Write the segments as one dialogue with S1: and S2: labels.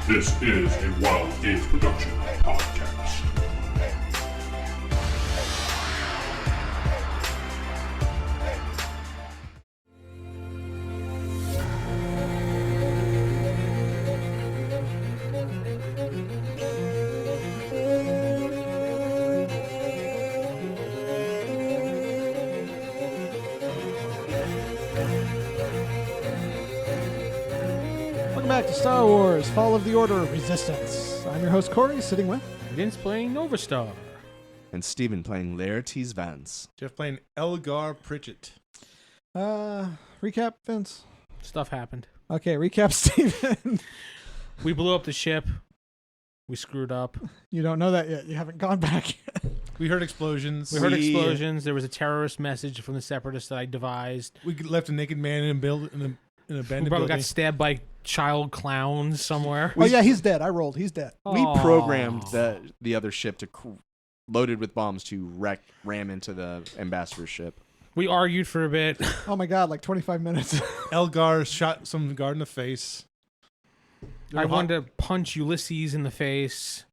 S1: This is a Wild Games Production podcast.
S2: Welcome back to Star Wars, Fall of the Order of Resistance. I'm your host, Corey, sitting with...
S3: Vince playing Nova Star.
S4: And Steven playing Laertes Vance.
S5: Jeff playing Elgar Pritchett.
S2: Recap, Vince?
S3: Stuff happened.
S2: Okay, recap, Steven.
S3: We blew up the ship. We screwed up.
S2: You don't know that yet. You haven't gone back yet.
S5: We heard explosions.
S3: We heard explosions. There was a terrorist message from the Separatists that I devised.
S5: We left a naked man in an
S3: We
S5: abandoned
S3: probably
S5: building.
S3: got stabbed by child clowns somewhere.
S2: Oh, yeah, he's dead. I rolled. He's dead.
S4: We
S3: Aw.
S4: programmed the other ship to loaded with bombs to ram into the ambassador's ship.
S3: We argued for a bit.
S2: Oh, my God, like 25 minutes.
S5: Elgar shot some guard in the face.
S3: I wanted to punch Ulysses in the face.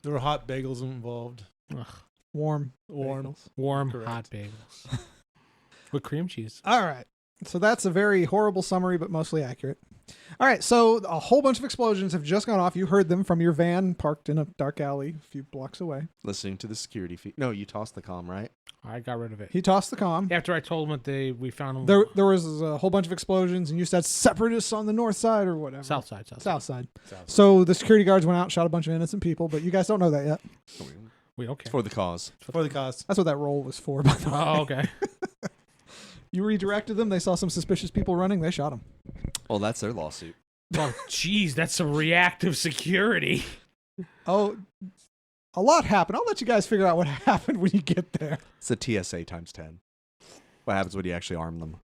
S5: There were hot bagels involved.
S3: Ugh.
S2: Warm.
S5: Bagels.
S3: Warm,
S5: Correct.
S3: hot bagels. With cream cheese.
S2: All right. So that's a very horrible summary, but mostly accurate. All right, so a whole bunch of explosions have just gone off. You heard them from your van parked in a dark alley a few blocks away.
S4: Listening to the security feed. No, you tossed the comm, right?
S3: I got rid of it.
S2: He tossed the comm.
S3: After I told him that we found them.
S2: There was a whole bunch of explosions, and you said separatists on the north side or whatever.
S3: South side.
S2: South side. So the security guards went out and shot a bunch of innocent people, but you guys don't know that yet.
S3: We don't care.
S4: It's for the cause.
S5: For the cause.
S2: That's what that roll was for, by the way.
S3: Oh, okay.
S2: You redirected them. They saw some suspicious people running. They shot them.
S4: Well, that's their lawsuit.
S3: Well, geez, that's some reactive security.
S2: Oh, a lot happened. I'll let you guys figure out what happened when you get there.
S4: It's a TSA times 10. What happens when you actually arm them?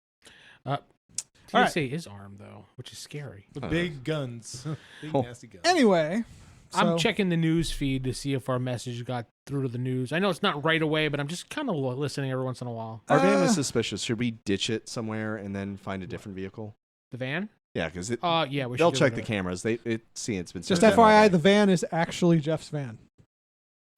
S3: TSA is armed, though, which is scary.
S5: With big guns. Big
S4: Oh.
S5: nasty guns.
S2: Anyway,
S3: I'm checking the news feed to see if our message got through to the news. I know it's not right away, but I'm just kind of listening every once in a while.
S4: Our van is suspicious. Should we ditch it somewhere and then find a different vehicle?
S3: The van?
S4: Yeah, because
S3: Yeah, we should
S4: they'll
S3: get
S4: check
S3: rid
S4: the
S3: of it.
S4: cameras. It's been
S2: just
S4: sitting there all
S2: FYI,
S4: day.
S2: the van is actually Jeff's van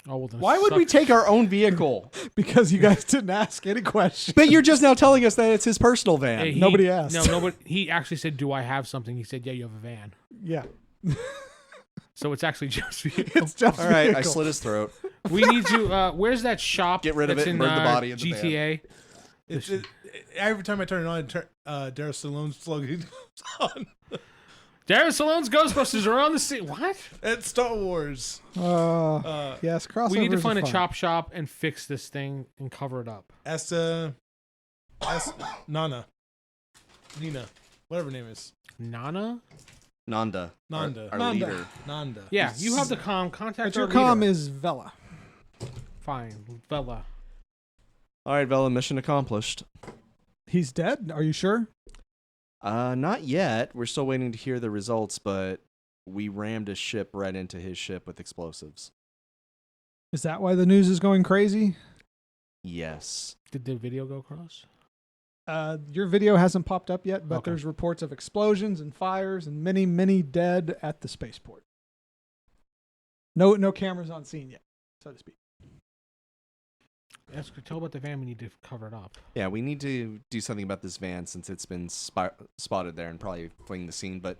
S3: Oh, well, then
S4: Why would
S3: suck.
S4: we take our own vehicle?
S2: because you guys didn't ask any questions.
S4: But you're just now telling us that it's his personal van.
S3: Hey,
S2: Nobody asked.
S3: No, nobody. He actually said, "Do I have something?" He said, "Yeah, you have a van."
S2: Yeah,
S3: So it's actually just.
S2: it's Jeff's
S4: All right, I
S2: vehicle.
S4: slit his throat.
S3: We need to. Where's that shop?
S4: Get rid of
S3: that's
S4: it
S3: in,
S4: and burn the body in the
S3: GTA.
S5: Every time I turn it on, Darren Stallone's slogan comes on.
S3: Darren Stallone's Ghostbusters are on the scene. What?
S5: It's Star Wars.
S2: Yes, crossovers.
S3: We need to
S2: are
S3: find a
S2: fun.
S3: chop shop and fix this thing and cover it up.
S5: Nina, whatever her name is.
S3: Nana?
S4: Nanda.
S5: Nanda.
S4: Our
S2: Nanda.
S4: leader.
S5: Nanda.
S3: Yeah, you have the comm. Contact
S2: But your
S3: our
S2: comm
S3: leader.
S2: is Vela.
S3: Fine, Bella.
S4: All right, Vela, mission accomplished.
S2: He's dead. Are you sure?
S4: Not yet. We're still waiting to hear the results, but we rammed a ship right into his ship with explosives.
S2: Is that why the news is going crazy?
S4: Yes.
S3: Did the video go across?
S2: Your video hasn't popped up yet, but
S3: Okay.
S2: there's reports of explosions and fires and many, many dead at the spaceport. No cameras on scene yet, so to speak.
S3: Tell about the van. We need to cover it up.
S4: Yeah, we need to do something about this van since it's been spotted there and probably fleeing the scene. But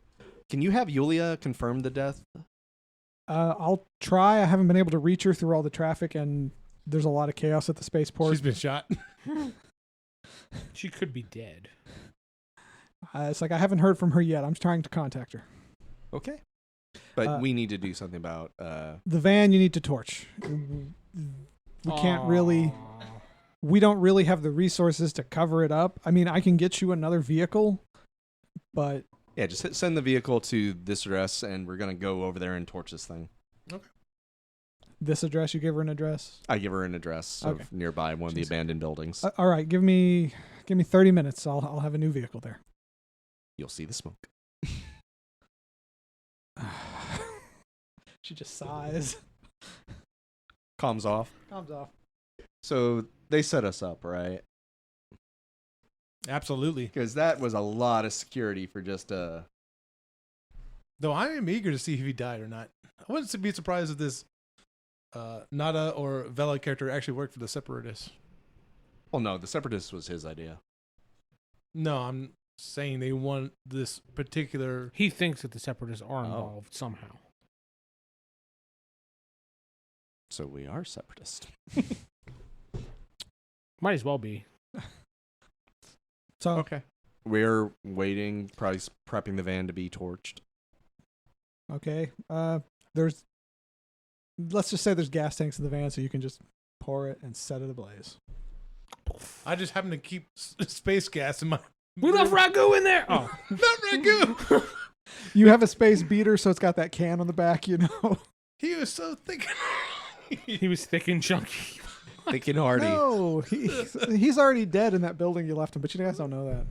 S4: can you have Yulia confirm the death?
S2: I'll try. I haven't been able to reach her through all the traffic, and there's a lot of chaos at the spaceport.
S5: She's been shot.
S3: She could be dead.
S2: It's like I haven't heard from her yet. I'm trying to contact her.
S4: Okay. But we need to do something about...
S2: The van you need to torch. We can't really...
S3: Aw.
S2: We don't really have the resources to cover it up. I mean, I can get you another vehicle, but...
S4: Yeah, just send the vehicle to this address, and we're going to go over there and torch this thing.
S2: This address, you give her an address?
S4: I give her an address
S2: Okay.
S4: of nearby one of the abandoned buildings.
S2: All right, give me 30 minutes. I'll have a new vehicle there.
S4: You'll see the smoke.
S2: She just sighs.
S4: Comms off.
S2: Comes off.
S4: So they set us up, right?
S5: Absolutely.
S4: Because that was a lot of security for just a
S5: Though I am eager to see if he died or not. I wouldn't be surprised if this Nada or Vela character actually worked for the Separatists.
S4: Well, no, the Separatist was his idea.
S5: No, I'm saying they want this particular.
S3: He thinks that the Separatists are involved somehow.
S4: So we are Separatist.
S3: Might as well be.
S2: So
S4: Okay. We're waiting, probably prepping the van to be torched.
S2: okay, let's just say there's gas tanks in the van, so you can just pour it and set it ablaze.
S5: I just happen to keep space gas in my.
S3: We left Ragu in there. Oh,
S5: Not Ragu.
S2: You have a space beater, so it's got that can on the back, you know.
S5: He was so thick.
S3: he was thick and chunky.
S4: Thick and hardy.
S2: No, he's already dead in that building you left him, but you guys don't know that.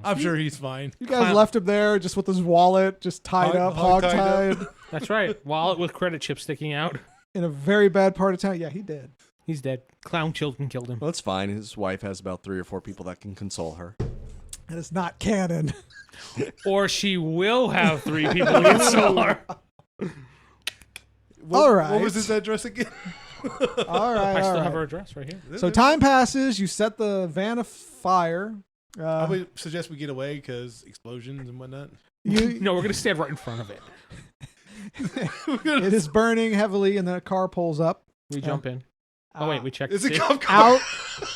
S5: I'm sure he's fine.
S2: You guys left him there just with his wallet, just tied up,
S5: hog-tied
S2: hog-tied,
S3: That's right. Wallet with credit chip sticking out.
S2: in a very bad part of town. Yeah, he did.
S3: He's dead. Clown children killed him.
S4: Well, that's fine. His wife has about 3 or 4 people that can console her.
S2: That is not canon.
S3: Or she will have 3 people who console her.
S2: All right.
S5: What was his address again?
S2: All right.
S3: I still
S2: all
S3: have her
S2: right.
S3: address right here.
S2: So time passes. You set the van afire.
S5: I would suggest we get away because explosions and whatnot.
S3: No, we're going to stand right in front of it.
S2: It is burning heavily, and then a car pulls up.
S3: We jump in. Oh, wait, we checked.
S5: It's a
S3: the-
S5: cop car.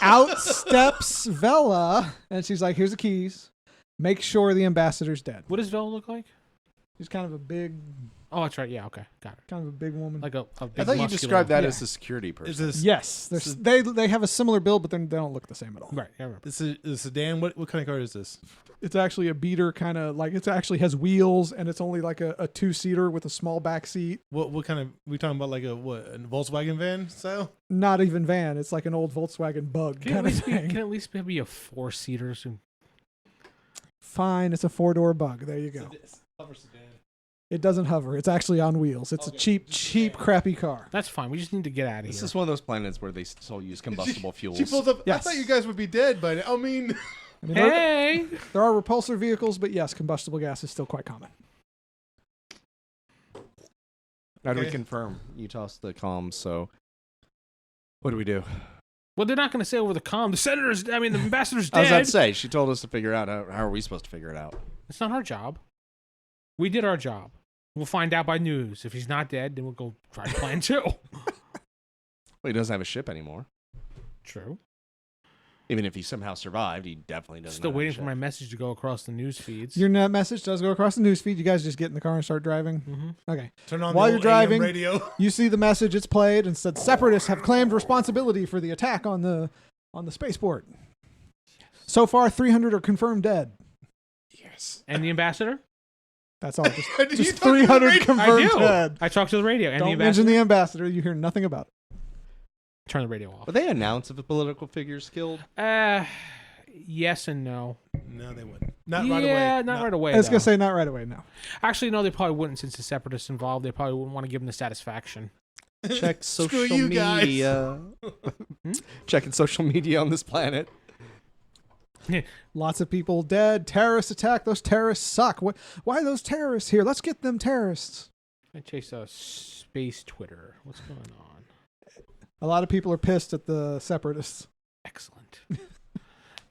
S2: Out steps Vela, and she's like, "Here's the keys. Make sure the ambassador's dead."
S3: What does Vela look like?
S2: She's kind of a big
S3: Yeah, okay. Got
S2: woman.
S3: it. Like a big
S4: I thought you
S3: muscular-
S4: described that
S2: Yeah.
S4: as a security person.
S5: Is this
S2: Yes, they have a similar build, but then they don't look the same at all.
S3: Right, I remember.
S5: this is a sedan? What kind of car is this?
S2: It's actually a beater, kind of like it actually has wheels, and it's only like a 2-seater with a small back seat.
S5: What kind of we talking about? Like a Volkswagen van style?
S2: Not even van. It's like an old Volkswagen Bug
S3: Can
S2: kind of
S3: can
S2: thing.
S3: at least be a 4-seater soon.
S2: Fine, it's a 4-door Bug. There you go.
S5: Hover sedan.
S2: It doesn't hover. It's actually on wheels. It's a cheap, crappy car.
S3: That's fine. We just need to get out of
S4: This
S3: here.
S4: is one of those planets where they still use combustible fuels.
S5: She pulled up. I
S2: Yes.
S5: thought you guys would be dead by now. I mean,
S2: I mean,
S3: Hey!
S2: there are repulsor vehicles, but yes, combustible gas is still quite common.
S4: How do we
S5: Okay.
S4: confirm? You tossed the comms, so what do we do?
S3: Well, they're not going to say over the comm. The ambassador's
S4: I was about
S3: dead.
S4: to say, she told us to figure out how are we supposed to figure it out?
S3: It's not our job. We did our job. We'll find out by news. If he's not dead, then we'll go try to plan 2.
S4: Well, he doesn't have a ship anymore.
S3: True.
S4: Even if he somehow survived, he definitely doesn't.
S3: Still
S4: have a
S3: waiting for
S4: ship.
S3: my message to go across the news feeds.
S2: Your net message does go across the newsfeed. You guys just get in the car and start driving.
S3: Mm-hmm.
S2: Okay.
S5: turn on
S2: While
S5: the
S2: you're
S5: old
S2: driving-
S5: AM radio.
S2: You see the message. It's played and said, "Separatists have claimed responsibility for the attack on the spaceport. So far, 300 are confirmed dead.
S5: Yes.
S3: And the ambassador?
S2: That's all. Just,
S5: Did you
S2: just
S5: talk to the
S2: 300
S5: radio?
S2: confirmed
S3: I do.
S2: dead.
S3: I talked to the radio. And the
S2: Don't
S3: ambassador?
S2: mention the ambassador. You hear nothing about it.
S3: Turn the radio off.
S4: Would they announce if a political figure's killed?
S3: Yes and no.
S5: No, they wouldn't. Not right away.
S3: Yeah, not right away.
S2: I was
S3: though.
S2: going to say not right away, no.
S3: Actually, no, they probably wouldn't since the separatists involved. They probably wouldn't want to give them the satisfaction.
S4: Check social
S5: Screw you guys.
S4: media. Checking social media on this planet.
S2: Lots of people dead. Terrorist attack. Those terrorists suck. Why are those terrorists here? Let's get them terrorists.
S3: I chase space Twitter. What's going on?
S2: A lot of people are pissed at the separatists.
S3: Excellent.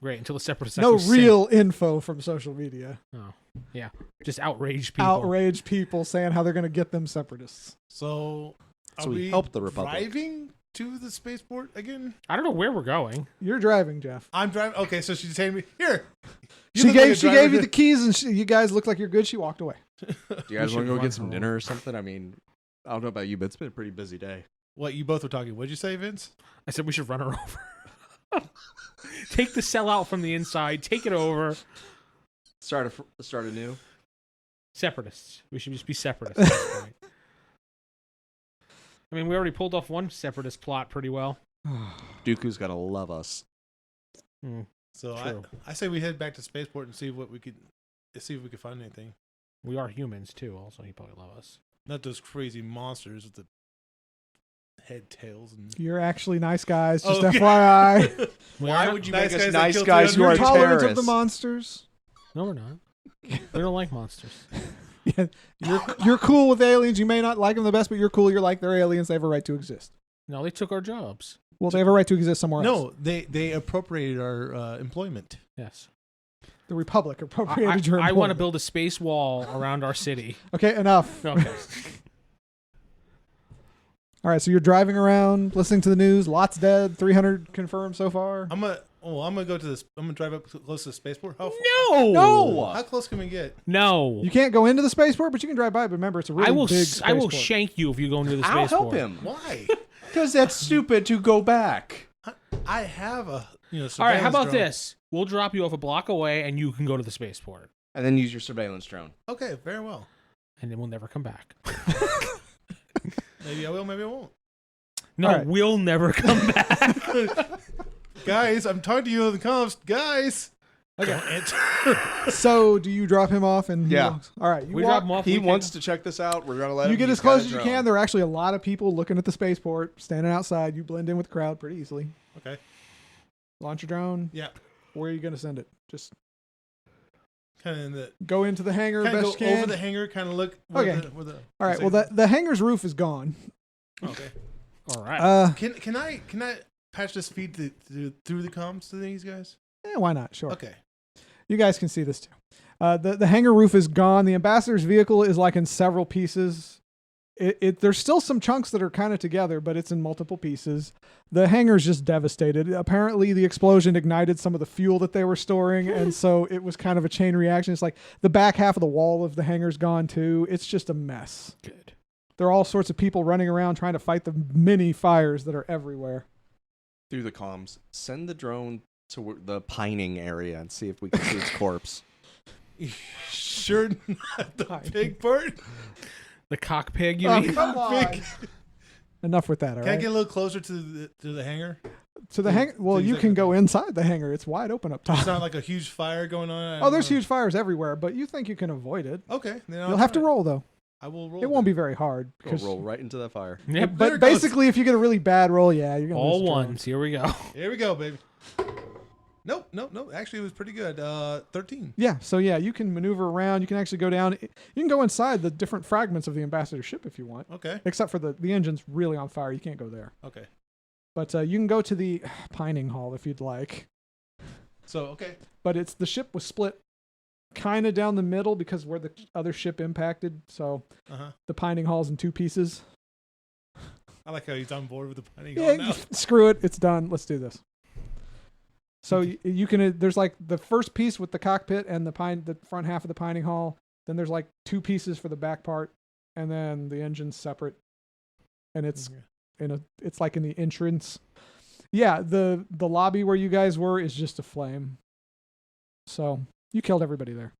S3: Great. Until the separatists
S2: No
S3: actually
S2: real info from social media.
S3: Oh, yeah. Just outraged people.
S2: Outraged people saying how they're going to get them separatists.
S5: So, are
S4: So we
S5: we
S4: help the Republic.
S5: driving to the spaceport again?
S3: I don't know where we're going.
S2: You're driving, Jeff.
S5: I'm driving. Okay, so she's saying me here.
S2: She
S5: look like a
S2: gave
S5: driver
S2: you
S5: to-
S2: the keys, and you guys look like you're good. She walked away.
S4: Do you guys
S3: should
S4: want to go
S3: run
S4: get some
S3: home.
S4: dinner or something? I mean, I don't know about you, but it's been a pretty busy day.
S5: What you both were talking? What'd you say, Vince?
S3: I said we should run her over. Take the cell out from the inside. Take it over.
S4: Start anew.
S3: Separatists. We should just be separatists at this point. I mean, we already pulled off one separatist plot pretty well.
S4: Dooku's gotta love us.
S3: Hmm.
S5: So
S3: True.
S5: I say we head back to spaceport and see if we could find anything.
S3: We are humans too. Also, he probably love us.
S5: Not those crazy monsters with the head tails and.
S2: You're actually nice guys. Just
S5: Okay.
S2: FYI.
S5: Why would you
S4: make
S5: make
S4: us
S5: us
S4: nice
S5: nice
S4: guys
S5: guys
S4: who
S2: You're
S4: are
S2: tolerant of the
S4: terrorists?
S2: monsters.
S3: No, we're not. We don't like monsters.
S2: Yeah, you're cool with aliens. You may not like them the best, but you're cool. You're like they're aliens. They have a right to exist.
S3: No, they took our jobs.
S2: Well, they have a right to exist somewhere else.
S5: No, they appropriated our employment.
S3: Yes.
S2: The Republic appropriated your
S3: I want to
S2: employment.
S3: build a space wall around our city.
S2: Okay, enough.
S3: Okay.
S2: All right, so you're driving around, listening to the news. Lot's dead. 300 confirmed so far.
S5: I'm gonna go to this. I'm gonna drive up close to the spaceport.
S3: No.
S5: How close can we get?
S3: No.
S2: You can't go into the spaceport, but you can drive by. But remember, it's a really
S3: I will.
S2: big
S3: I will
S2: spaceport.
S3: shank you if you go into the
S4: I'll
S3: spaceport.
S4: help him.
S5: Why?
S4: Because that's stupid to go back.
S5: I have a
S3: All right. How
S5: surveillance
S3: about
S5: drone.
S3: this? We'll drop you off a block away, and you can go to the spaceport,
S4: And then use your surveillance drone.
S5: Okay, very well.
S3: and then we'll never come back.
S5: Maybe I will. Maybe I won't.
S3: No,
S2: All right.
S3: we'll never come back.
S5: Guys, I'm talking to you in the comms. Guys. Okay.
S2: So, do you drop him off? And he
S4: Yeah.
S2: walks? All right. You
S3: We
S2: walk-
S3: drop him off.
S4: He
S3: we
S4: wants
S3: can-
S4: to check this out. We're going to let him.
S2: You get
S4: He's
S2: as close
S4: got
S2: as
S4: a
S2: you
S4: drone.
S2: can. There are actually a lot of people looking at the spaceport, standing outside. You blend in with the crowd pretty easily.
S5: Okay.
S2: Launch your drone.
S5: Yeah.
S2: Where are you going to send it? Just
S5: Kind of in the.
S2: go into the hangar
S5: Kind
S2: best
S5: of
S2: you
S5: go
S2: can.
S5: over the hangar. Kind of look. Where
S2: Okay.
S5: The
S2: All right. Well, the hangar's roof is gone.
S5: Okay.
S3: All right.
S5: Can I patch this feed through the comms to these guys?
S2: Why not? Sure.
S5: Okay.
S2: You guys can see this too. The hangar roof is gone. The ambassador's vehicle is like in several pieces. There's still some chunks that are kind of together, but it's in multiple pieces. The hangar's just devastated. Apparently, the explosion ignited some of the fuel that they were storing, and so it was kind of a chain reaction. It's like the back half of the wall of the hangar's gone too. It's just a mess.
S3: Good.
S2: There are all sorts of people running around trying to fight the mini fires that are everywhere.
S4: Through the comms, send the drone to the pining area and see if we can see its corpse.
S5: Sure, not the pig part.
S3: The cock pig, you
S2: Oh,
S3: mean?
S2: come on.
S5: Pig.
S2: Enough with that, all
S5: Can I
S2: right?
S5: get a little closer to the hangar?
S2: To the hangar. Well, you can go inside the hangar. It's wide open up top.
S5: It's not like a huge fire going on.
S2: Oh, there's huge fires everywhere, but you think you can avoid it.
S5: Okay, then I'll
S2: You'll have to
S5: try it.
S2: roll though.
S5: I will roll.
S2: It won't be very hard
S4: Go
S2: because.
S4: roll right into that fire.
S3: Yep.
S5: There
S2: But
S5: it goes.
S2: basically, if you get a really bad roll, yeah, you're gonna
S3: All
S2: lose the drone.
S3: ones. Here we go.
S5: Here we go, baby. Nope. Actually, it was pretty good. 13.
S2: Yeah, so yeah, you can maneuver around. You can actually go down. You can go inside the different fragments of the ambassador ship if you want,
S5: Okay.
S2: except for the engine's really on fire. You can't go there.
S5: Okay.
S2: But you can go to the pining hall if you'd like.
S5: So okay.
S2: But the ship was split kind of down the middle because where the other ship impacted. So the pining hall's in two pieces.
S5: I like how he's on board with the pining
S2: Yeah,
S5: hall now.
S2: screw it. It's done. Let's do this. So you can, there's like the first piece with the cockpit and the front half of the pining hall. Then there's like two pieces for the back part, and then the engine's separate. And it's it's like in the entrance. Yeah, the lobby where you guys were is just a flame. So you killed everybody there.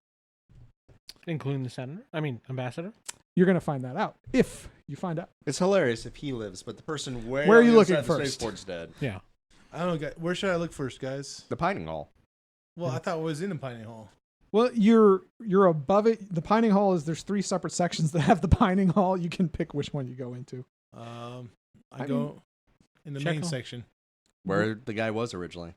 S3: Including the senator. I mean, ambassador.
S2: You're gonna find that out if you find out.
S4: It's hilarious if he lives, but the person
S2: Where are you
S4: on the
S2: looking
S4: other side of the
S2: first?
S4: spaceport's dead.
S3: Yeah.
S5: I don't know, guys. Where should I look first, guys?
S4: The pining hall.
S5: Well, I thought it was in the pining hall.
S2: Well, you're above it. The pining hall is there's 3 separate sections that have the pining hall. You can pick which one you go into.
S5: I go in the
S3: check
S5: main
S3: on-
S5: section.
S4: Where the guy was originally.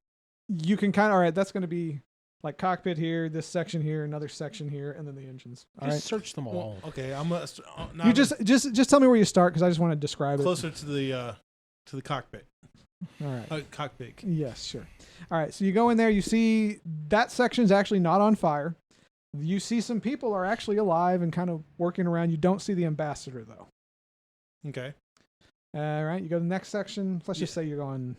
S2: You can kind of, all right, that's going to be like cockpit here, this section here, another section here, and then the engines. All
S3: Just
S2: right.
S3: search them all.
S5: Well, okay, I'm gonna. Now
S2: You
S5: I'm
S2: just tell me where you start because I just want to describe
S5: closer to the cockpit.
S2: it. All right.
S5: Cockpit.
S2: Yes, sure. All right. So you go in there, you see that section's actually not on fire. You see some people are actually alive and kind of working around. You don't see the ambassador though.
S5: Okay.
S2: All right. You go to the next section. Let's just say you're going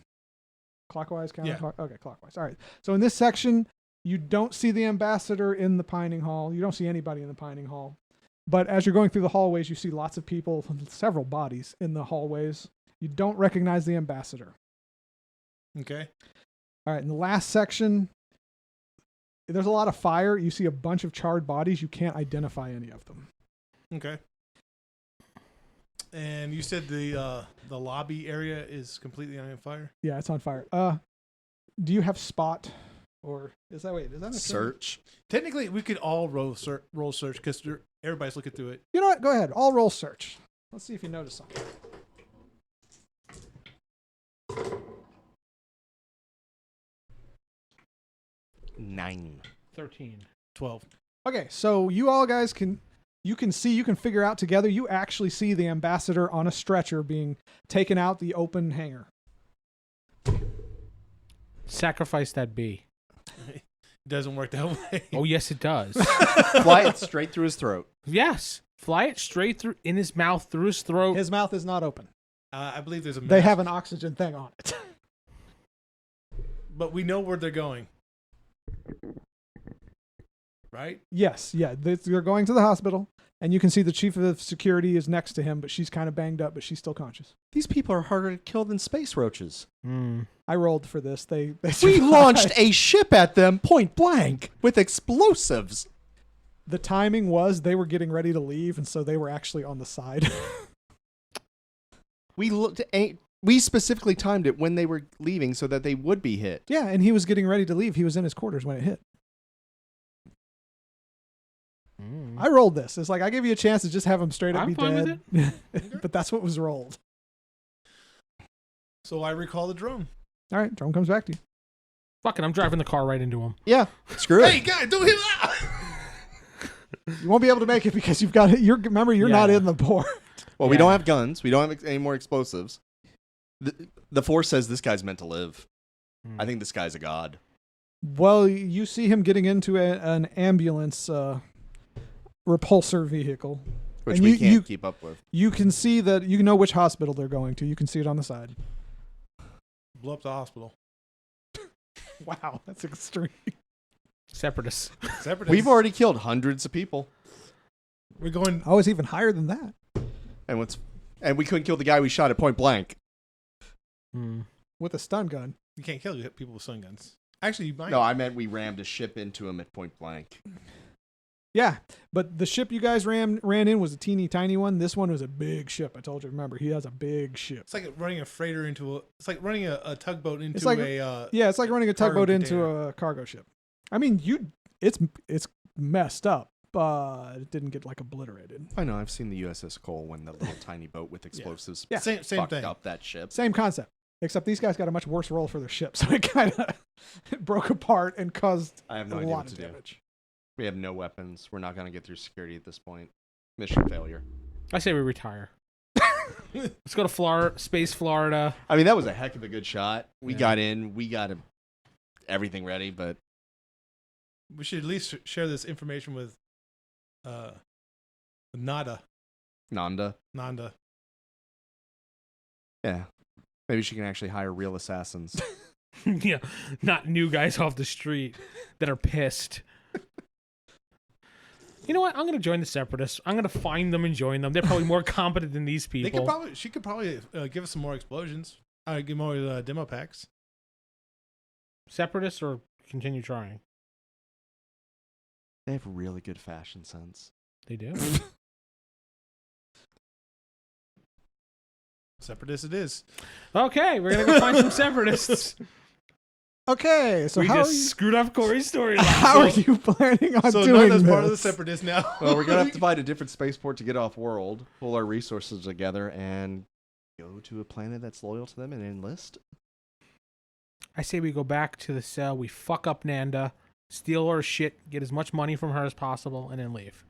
S2: clockwise, counterclockwise. Okay, clockwise. All right. So in this section, you don't see the ambassador in the pining hall. You don't see anybody in the pining hall. But as you're going through the hallways, you see lots of people, several bodies in the hallways. You don't recognize the ambassador.
S5: Okay.
S2: All right. In the last section, there's a lot of fire. You see a bunch of charred bodies. You can't identify any of them.
S5: Okay. And you said the lobby area is completely on fire.
S2: Yeah, it's on fire. Do you have spot, or is that a term?
S4: Search.
S5: Technically, we could all roll search because everybody's looking through it.
S2: You know what? Go ahead. I'll roll search. Let's see if you notice something.
S4: Nine.
S3: 13.
S5: 12.
S2: Okay, so you all guys can you can figure out together. You actually see the ambassador on a stretcher being taken out the open hangar.
S3: Sacrifice that bee.
S5: It doesn't work that way.
S3: Oh, yes, it does.
S4: Fly it straight through his throat.
S3: Yes. Fly it straight through in his mouth, through his throat.
S2: His mouth is not open.
S5: I believe there's a
S2: They
S5: mask,
S2: have an oxygen thing on it.
S5: but we know where they're going. Right?
S2: Yes, yeah. They're going to the hospital, and you can see the chief of security is next to him, but she's kind of banged up, but she's still conscious.
S4: These people are harder to kill than space roaches.
S2: I rolled for this. They
S4: We
S2: survived.
S4: launched a ship at them point blank with explosives.
S2: The timing was they were getting ready to leave, and so they were actually on the side.
S4: We specifically timed it when they were leaving so that they would be hit.
S2: Yeah, and he was getting ready to leave. He was in his quarters when it hit. I rolled this. It's like I give you a chance to just have him straight up
S3: I'm
S2: be
S3: fine
S2: dead. But that's what was rolled.
S5: So I recall the drone.
S2: All right, drone comes back to you.
S3: Fucking, I'm driving the car right into him.
S4: Yeah, screw
S5: Hey,
S4: it.
S5: guys, don't hit that!
S2: You won't be able to make it because you've got it. Remember, you're not
S3: Yeah.
S2: in the port.
S4: Well, we
S3: Yeah.
S4: don't have guns. We don't have any more explosives. The Force says this guy's meant to live. I think this guy's a god.
S2: Well, you see him getting into an ambulance repulsor vehicle.
S4: Which
S2: And
S4: we
S2: you-
S4: can't
S2: you-
S4: keep up with.
S2: You can see that. You know which hospital they're going to. You can see it on the side.
S5: Blow up the hospital.
S2: Wow, that's extreme.
S3: Separatists.
S5: Separatists.
S4: We've already killed hundreds of people.
S5: We're going.
S2: Oh, it's even higher than that.
S4: And we couldn't kill the guy we shot at point blank.
S2: With a stun gun.
S5: You can't kill people with stun guns. Actually, you might.
S4: No, I meant we rammed a ship into him at point blank.
S2: Yeah, but the ship you guys ran in was a teeny tiny one. This one was a big ship. I told you. Remember, he has a big ship.
S5: It's like running a freighter into a. It's like running a tugboat into
S2: It's like-
S5: a.
S2: Yeah, it's like running a
S5: cargo
S2: tugboat into
S5: container.
S2: a cargo ship. I mean, it's messed up, but it didn't get like obliterated.
S4: I know. I've seen the USS Cole when the little tiny boat with explosives
S2: Yeah.
S5: Same
S4: fucked
S5: thing.
S4: up that ship.
S2: Same concept, except these guys got a much worse roll for their ship, so it kind of broke apart and caused
S4: I have
S2: a
S4: no idea
S2: lot
S4: what
S2: of
S4: to do.
S2: damage.
S4: We have no weapons. We're not going to get through security at this point. Mission failure.
S3: I say we retire. Let's go to Florida, Space Florida.
S4: I mean, that was a heck of a good shot. We
S5: Yeah.
S4: got in. We got everything ready, but
S5: We should at least share this information with Nanda.
S4: Nanda. Yeah. Maybe she can actually hire real assassins.
S3: Yeah, not new guys off the street that are pissed. You know what? I'm gonna join the Separatists. I'm gonna find them and join them. They're probably more competent than these
S5: They
S3: people.
S5: could probably. She could probably give us some more explosions. Give more demo packs.
S3: Separatists or continue trying.
S4: They have really good fashion sense.
S3: They do.
S5: Separatists it is.
S3: Okay, we're gonna go find some Separatists.
S2: Okay, so
S3: We
S2: how
S3: just
S2: are you?
S3: screwed up Corey's storyline.
S2: How are you planning on
S5: So
S2: doing
S5: Nanda's
S2: this?
S5: part of the Separatists now.
S4: Well, we're going to have to find a different spaceport to get off world, pull our resources together, and go to a planet that's loyal to them and enlist.
S3: I say we go back to the cell. We fuck up Nanda, steal her shit, get as much money from her as possible, and then leave.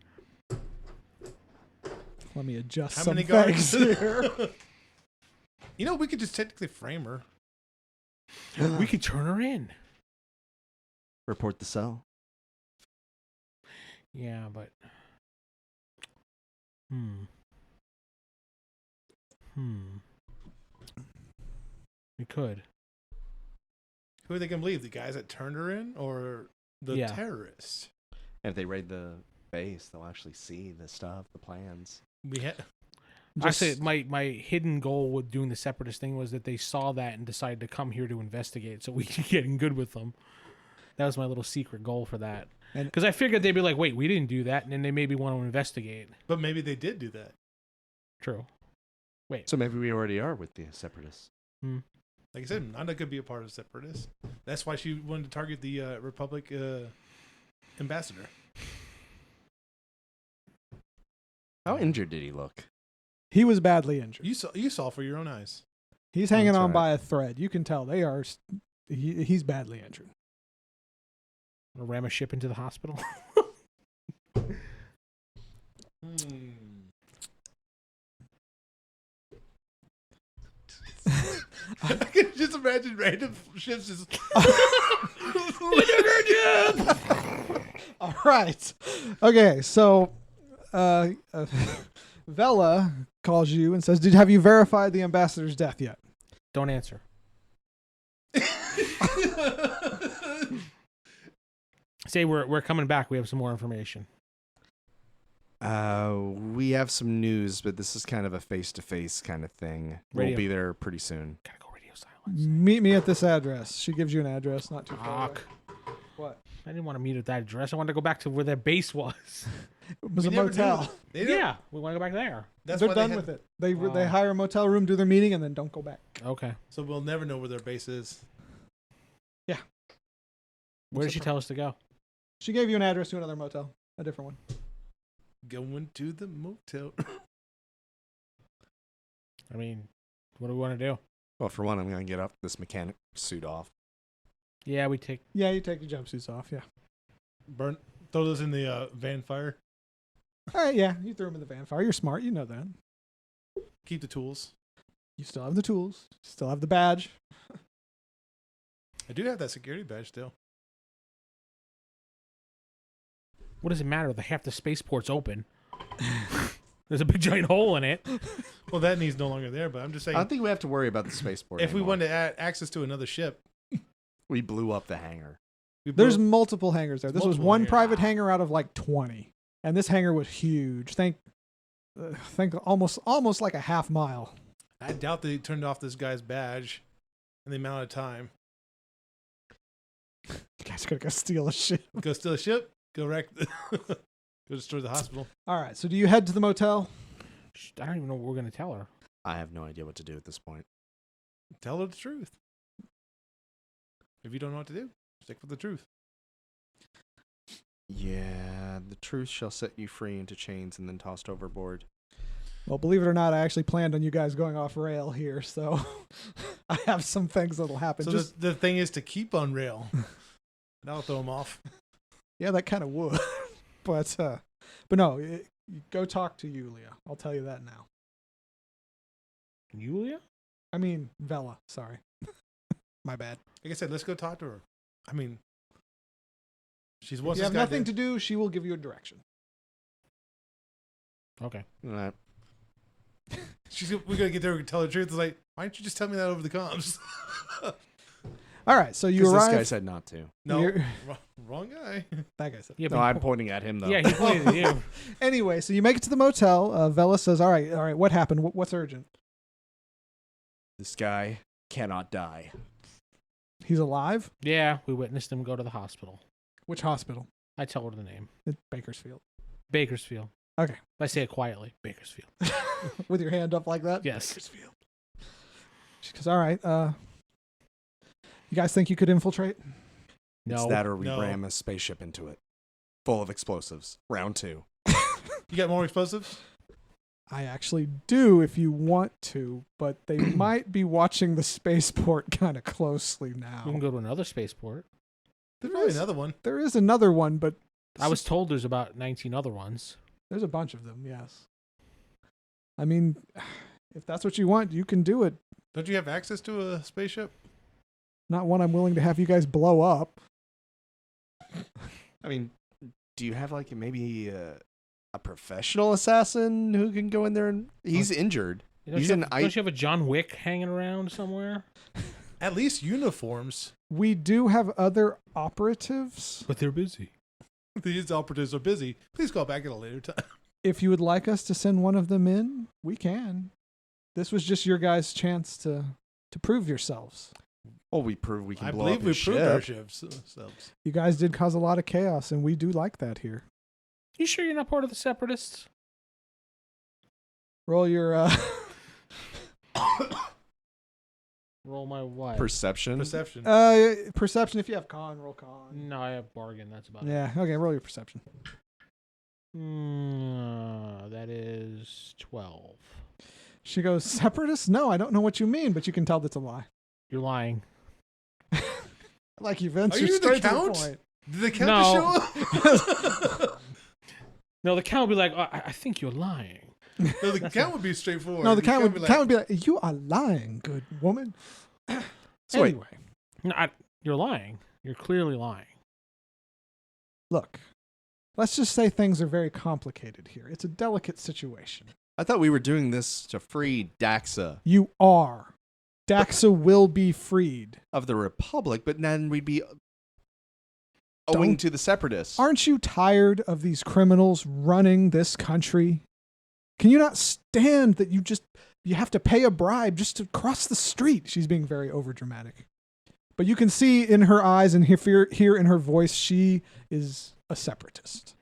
S2: Let me adjust
S5: How
S2: some
S5: many
S2: things
S5: guards?
S2: here.
S5: You know, we could just technically frame her.
S3: We could turn her in.
S4: Report the cell.
S3: Yeah, but we could.
S5: Who are they gonna believe? The guys that turned her in, or the
S3: Yeah.
S5: terrorists?
S4: And if they raid the base, they'll actually see the stuff, the plans.
S5: We had.
S3: Actually, my hidden goal with doing the Separatist thing was that they saw that and decided to come here to investigate, so we could get in good with them. That was my little secret goal for that.
S2: And-
S3: Because I figured they'd be like, "Wait, we didn't do that," and then they maybe want to investigate.
S5: But maybe they did do that.
S3: True.
S4: So maybe we already are with the separatists.
S5: Like I said, Nanda could be a part of Separatists. That's why she wanted to target the Republic ambassador.
S4: How injured did he look?
S2: He was badly injured.
S5: You saw for your own eyes.
S2: He's hanging
S4: That's
S2: on
S4: right.
S2: by a thread. You can tell they are. He's badly injured.
S3: Ram a ship into the hospital.
S5: I can just imagine random ships just.
S2: All right. Okay, so Vela calls you and says, have you verified the ambassador's death yet?
S3: Don't answer. Say we're coming back. We have some more information.
S4: We have some news, but this is kind of a face-to-face kind of thing.
S3: Radio.
S4: We'll be there pretty soon.
S3: Gotta go radio silence.
S2: Meet me at this address. She gives you an address, not too far away.
S3: Fuck.
S2: What?
S3: I didn't want to meet at that address. I wanted to go back to where their base was.
S2: It was
S5: We
S2: a
S5: never
S2: motel.
S5: knew. They don't-
S3: Yeah, we want to go back there.
S5: That's
S2: They're
S5: why
S2: done
S5: they
S2: with
S5: had,
S2: it. They
S3: Oh.
S2: hire a motel room, do their meeting, and then don't go back.
S3: Okay.
S5: So we'll never know where their base is.
S3: Where did she tell us to go?
S2: She gave you an address to another motel, a different one.
S5: Going to the motel.
S3: I mean, what do we want to do?
S4: Well, for one, I'm going to get up this mechanic suit off.
S3: Yeah, we take.
S2: Yeah, you take your jumpsuits off, yeah.
S5: Burn. Throw those in the van fire.
S2: All right, yeah, you threw them in the van fire. You're smart, you know that.
S5: Keep the tools.
S2: You still have the tools, still have the badge.
S5: I do have that security badge still.
S3: What does it matter? The half the spaceport's open. There's a big giant hole in it.
S5: Well, that need's no longer there, but I'm just
S4: I
S5: saying.
S4: don't think we have to worry about the spaceport
S5: If we
S4: anymore.
S5: wanted to add access to another ship,
S4: We blew up the hangar.
S5: we
S2: There's
S5: blew-
S2: multiple hangars there. This was
S5: Multiple
S2: one
S5: hangars.
S2: private hangar out of like 20. And this hangar was huge. Think almost like a half mile.
S5: I doubt they turned off this guy's badge in the amount of time.
S2: You guys gotta go steal a ship.
S5: Go steal a ship. Go wreck. Go destroy the hospital.
S2: All right, so do you head to the motel?
S3: I don't even know what we're going to tell her.
S4: I have no idea what to do at this point.
S5: Tell her the truth. If you don't know what to do, stick with the truth.
S4: Yeah, the truth shall set you free into chains and then tossed overboard.
S2: Well, believe it or not, I actually planned on you guys going off rail here, so I have some things that'll happen.
S5: So the thing is to keep on rail. That'll throw them off.
S2: Yeah, that kind of would. but no, you go talk to Yulia. I'll tell you that now.
S3: Yulia?
S2: I mean, Vela. Sorry. My bad.
S5: Like I said, let's go talk to her. I mean, she's
S2: If
S5: wants
S2: you
S5: this
S2: have
S5: guy
S2: nothing
S5: dead.
S2: to do, she will give you a direction.
S3: Okay.
S4: Uh,
S5: We gotta get there and tell her the truth. It's like, why don't you just tell me that over the comms?
S2: All right, so you
S4: 'cause this
S2: arrive.
S4: guy said not to.
S5: No,
S2: You're-
S5: wrong guy.
S2: That guy said.
S3: Yeah,
S4: No, I'm pointing at him, though.
S3: yeah, he pointed at you.
S2: Anyway, so you make it to the motel. Vela says, all right, what happened? What's urgent?
S4: This guy cannot die.
S2: He's alive?
S3: Yeah, we witnessed him go to the hospital.
S2: Which hospital?
S3: I tell her the name.
S2: At Bakersfield.
S3: Bakersfield.
S2: Okay.
S3: I say it quietly. Bakersfield.
S2: With your hand up like that?
S3: Yes.
S2: Bakersfield. She goes, all right, you guys think you could infiltrate?
S3: No.
S4: It's that or we
S5: No.
S4: ram a spaceship into it. Full of explosives. Round 2.
S5: You got more explosives?
S2: I actually do if you want to, but they might be watching the spaceport kind of closely
S3: We can
S2: now.
S3: go to another spaceport.
S5: There's probably another one.
S2: There is another one, but
S3: I was told there's about 19 other ones.
S2: there's a bunch of them, yes. I mean, if that's what you want, you can do it.
S5: Don't you have access to a spaceship?
S2: Not one I'm willing to have you guys blow up.
S4: I mean, do you have like maybe a professional assassin who can go in there and he's injured?
S3: Don't
S4: He's
S3: you
S4: an
S3: have, don't you have a John Wick hanging around somewhere?
S5: At least uniforms.
S2: We do have other operatives.
S3: But they're busy.
S5: These operatives are busy. Please call back at a later time.
S2: If you would like us to send one of them in, we can. This was just your guys' chance to prove yourselves.
S4: Well, we prove we can
S5: I
S4: blow
S5: believe
S4: up
S5: we
S4: his
S5: proved our
S4: ship.
S5: ships ourselves.
S2: You guys did cause a lot of chaos, and we do like that here.
S3: You sure you're not part of the Separatists?
S2: Roll your
S3: Roll my what?
S4: Perception.
S5: Perception.
S2: perception. If you have con, roll con.
S3: No, I have bargain. That's about
S2: Yeah. Okay. Roll your perception.
S3: it. That is 12.
S2: She goes, separatists? No, I don't know what you mean, but you can tell that's a lie.
S3: You're lying.
S2: Like you, Vince.
S5: Are
S2: you're
S5: you the
S2: straight to
S5: count?
S2: point.
S5: Did the count
S3: No.
S5: show up?
S3: No, the count would be like, I think you're lying.
S5: No, the count would be straightforward.
S2: No, the count would,
S5: be
S2: count would be like, you are lying, good woman.
S4: So wait.
S2: Anyway,
S3: No, you're lying. You're clearly lying.
S2: look, let's just say things are very complicated here. It's a delicate situation.
S4: I thought we were doing this to free Daxa
S2: You are. Daxa will be freed.
S4: of the Republic, but then we'd be owing
S2: Don't-
S4: to the Separatists.
S2: Aren't you tired of these criminals running this country? Can you not stand that you have to pay a bribe just to cross the street? She's being very overdramatic. But you can see in her eyes and hear in her voice, she is a separatist.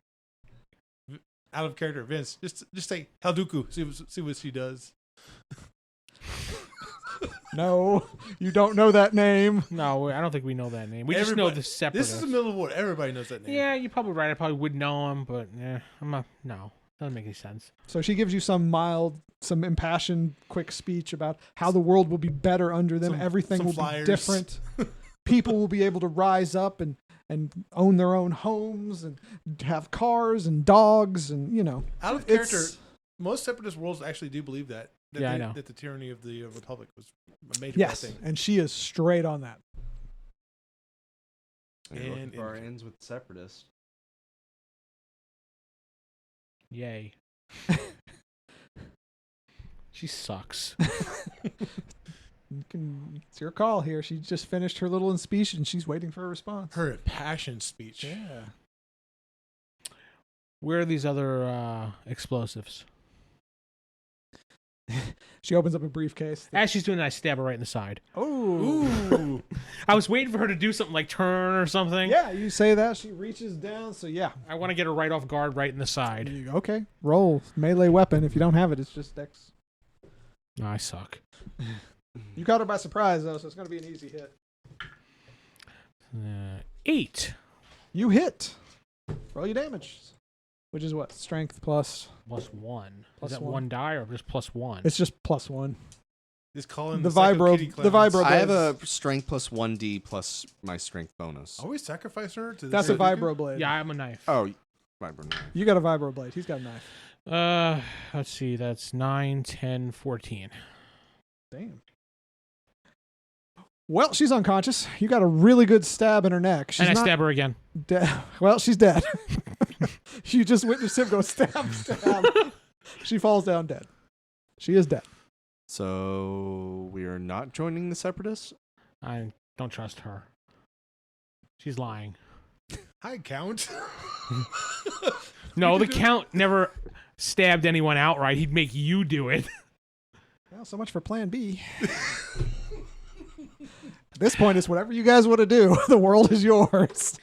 S5: out of character. Vince, just say Halduku. See what she does.
S2: No, you don't know that name.
S3: No, I don't think we know that name. We just know the
S5: This
S3: separatists.
S5: is the middle of war. Everybody knows that name.
S3: Yeah, you're probably right. I probably would know him, but I'm not. No, doesn't make any sense.
S2: So she gives you some impassioned, quick speech about how the world will be better under them. Everything
S5: some
S2: will
S5: flyers.
S2: be different. People will be able to rise up and own their own homes and have cars and dogs and,
S5: Out of character, most separatist worlds actually do believe that.
S3: Yeah, I know.
S5: That the tyranny of the Republic was a major
S2: Yes,
S5: thing.
S2: and she is straight on that.
S5: And-
S4: our ends with Separatists.
S3: Yay. She sucks.
S2: It's your call here. She just finished her little speech and she's waiting for a response.
S5: Her impassioned speech.
S2: Yeah.
S3: Where are these other explosives?
S2: She opens up a briefcase.
S3: As she's doing that, I stab her right in the side.
S2: Oh.
S5: Ooh.
S3: I was waiting for her to do something like turn or something.
S2: Yeah, you say that. She reaches down. So, yeah.
S3: I want to get her right off guard, right in the side.
S2: Okay. Roll. Melee weapon. If you don't have it, it's just Dex.
S3: No, I suck.
S2: You caught her by surprise, though, so it's going to be an easy hit.
S3: 8
S2: You hit. Roll your damage. Which is what? Strength plus.
S3: plus 1.
S2: Plus
S3: Is that
S2: one.
S3: one die or just plus 1?
S2: It's just plus 1.
S5: Just calling
S2: The
S5: the Psycho
S2: vibro-
S5: Kitty
S2: the
S5: clowns.
S2: vibro-
S4: I have a strength plus 1d plus my strength bonus.
S5: Always sacrifice her to
S2: That's
S5: the
S2: a vibro blade.
S3: Yeah, I'm a knife.
S4: Oh, vibro.
S2: You got a vibro blade. He's got a knife.
S3: Let's see. That's 9, 10, 14.
S2: Damn. Well, she's unconscious. You got a really good stab in her neck. She's
S3: And I
S2: not
S3: stab her again.
S2: dead. Well, she's dead. You just witnessed him go stab, stab. She falls down dead. She is dead.
S4: So we are not joining the Separatists?
S3: I don't trust her. She's lying.
S5: Hi, Count.
S3: No, the Count never stabbed anyone outright. He'd make you do it.
S2: Well, so much for plan B. At this point, it's whatever you guys want to do. The world is yours.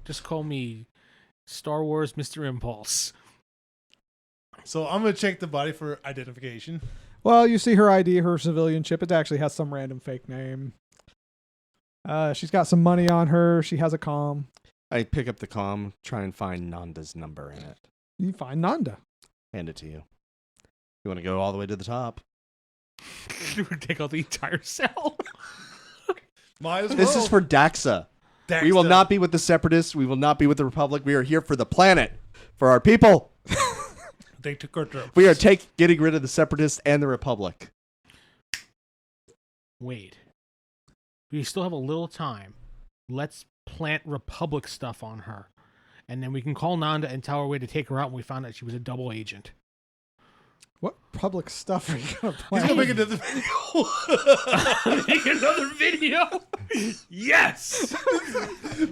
S3: Just call me Star Wars Mr. Impulse.
S5: So I'm gonna check the body for identification.
S2: Well, you see her ID, her civilian chip. It actually has some random fake name. She's got some money on her. She has a comm.
S4: I pick up the comm, try and find Nanda's number in it.
S2: You find Nanda.
S4: Hand it to you. You want to go all the way to the top?
S3: Take out the entire cell.
S5: Might as well.
S4: This is for Daxa. We will not be with the Separatists. We will not be with the Republic. We are here for the planet, for our people.
S5: They took her throat.
S4: We are getting rid of the Separatists and the Republic.
S3: Wait. We still have a little time. Let's plant Republic stuff on her. And then we can call Nanda and tell her way to take her out when we found out she was a double agent.
S2: What public stuff are you going to play?
S5: He's gonna make another video.
S3: Make another video? Yes!